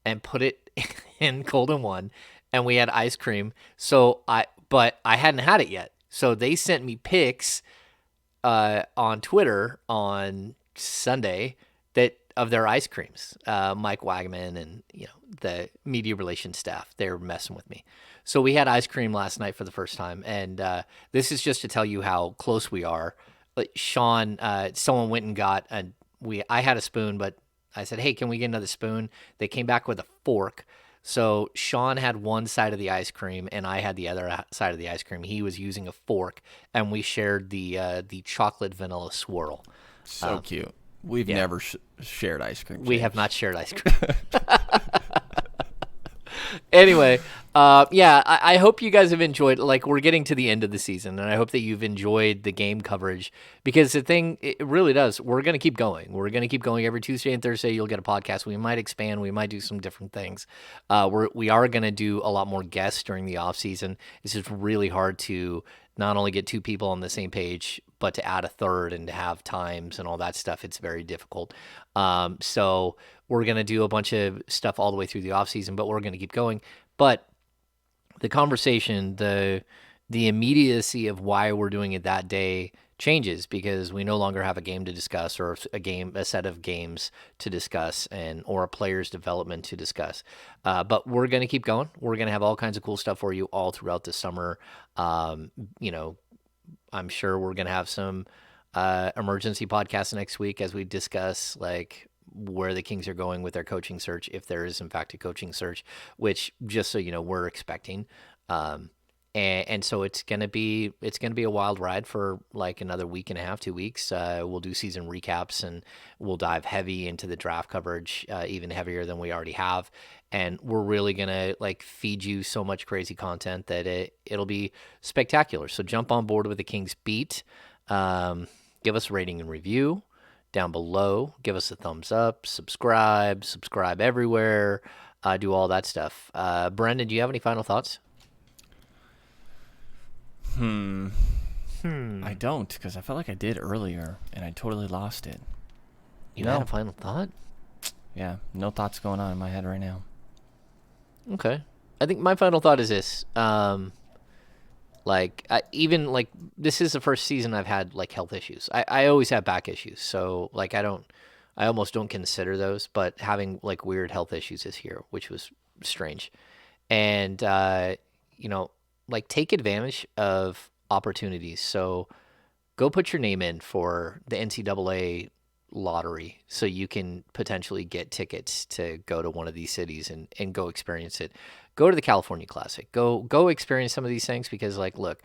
and put it in Golden One, and we had ice cream. But I hadn't had it yet. So they sent me pics on Twitter on Sunday that of their ice creams. Mike Wagman and the media relations staff, they're messing with me. So we had ice cream last night for the first time, and this is just to tell you how close we are. Like Sean, someone went and got I had a spoon, but I said, "Hey, can we get another spoon?" They came back with a fork. So Sean had one side of the ice cream, and I had the other side of the ice cream. He was using a fork, and we shared the chocolate vanilla swirl. So cute. We've Yeah, never shared ice cream, we have James. not shared ice cream. Anyway, yeah, I hope you guys have enjoyed. Like, we're getting to the end of the season, and I hope that you've enjoyed the game coverage, because the thing, it really does. We're gonna keep going. We're gonna keep going every Tuesday and Thursday. You'll get a podcast. We might expand. We might do some different things. We are gonna do a lot more guests during the off season. It's just really hard to not only get two people on the same page, but to add a third and to have times and all that stuff. It's very difficult. So we're going to do a bunch of stuff all the way through the off season, but we're going to keep going. But the conversation, the immediacy of why we're doing it that day changes, because we no longer have a game to discuss, or a set of games to discuss, or a player's development to discuss. But we're going to keep going. We're going to have all kinds of cool stuff for you all throughout the summer. Um, you know, I'm sure we're going to have some emergency podcasts next week as we discuss like where the Kings are going with their coaching search, if there is in fact a coaching search, which, just so you know, we're expecting. Um, and so it's gonna be a wild ride for like another week and a half, 2 weeks. We'll do season recaps, and we'll dive heavy into the draft coverage, even heavier than we already have. And we're really gonna like feed you so much crazy content that it'll be spectacular. So jump on board with the Kings beat. Give us a rating and review down below. Give us a thumbs up. Subscribe everywhere. do all that stuff. Brenden, do you have any final thoughts? I don't, because I felt like I did earlier, and I totally lost it. You had a No. final thought? Yeah, no thoughts going on in my head right now. Okay. I think my final thought is this. Even like this is the first season I've had like health issues. I always have back issues, so like I almost don't consider those. But having like weird health issues this year, which was strange, and you know, like take advantage of opportunities. So go put your name in for the NCAA lottery so you can potentially get tickets to go to one of these cities and go experience it. Go to the California Classic. Go experience some of these things because like look,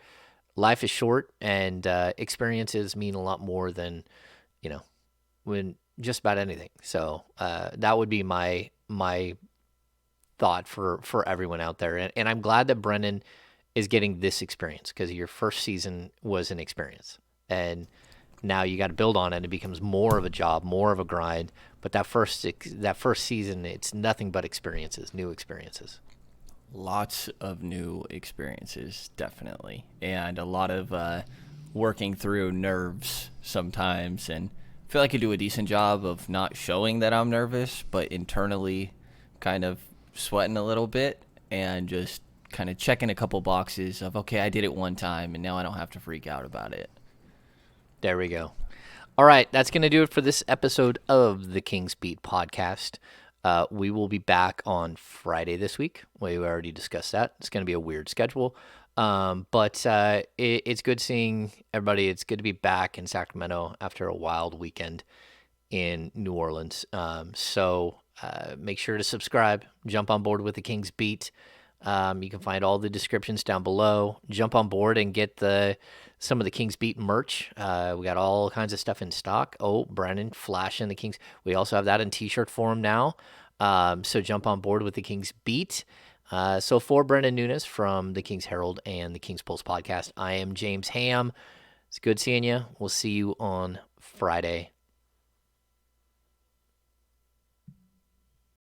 life is short and experiences mean a lot more than, you know, when just about anything. So that would be my thought for everyone out there. And I'm glad that Brenden is getting this experience because your first season was an experience. And now you got to build on it. It becomes more of a job, more of a grind. But that first season, it's nothing but experiences, new experiences. Lots of new experiences, definitely, and a lot of working through nerves sometimes. And I feel like I do a decent job of not showing that I'm nervous, but internally kind of sweating a little bit and just kind of checking a couple boxes of, okay, I did it one time, and now I don't have to freak out about it. There we go. All right, that's going to do it for this episode of the Kings Beat podcast. We will be back on Friday this week. We already discussed that. It's going to be a weird schedule. It's good seeing everybody. It's good to be back in Sacramento after a wild weekend in New Orleans. Make sure to subscribe. Jump on board with the Kings Beat. You can find all the descriptions down below. Jump on board and get some of the Kings Beat merch. We got all kinds of stuff in stock. Oh, Brenden flashing the Kings. We also have that in T-shirt form now. So jump on board with the Kings Beat. So for Brenden Nunes from the Kings Herald and the Kings Pulse podcast, I am James Ham. It's good seeing you. We'll see you on Friday.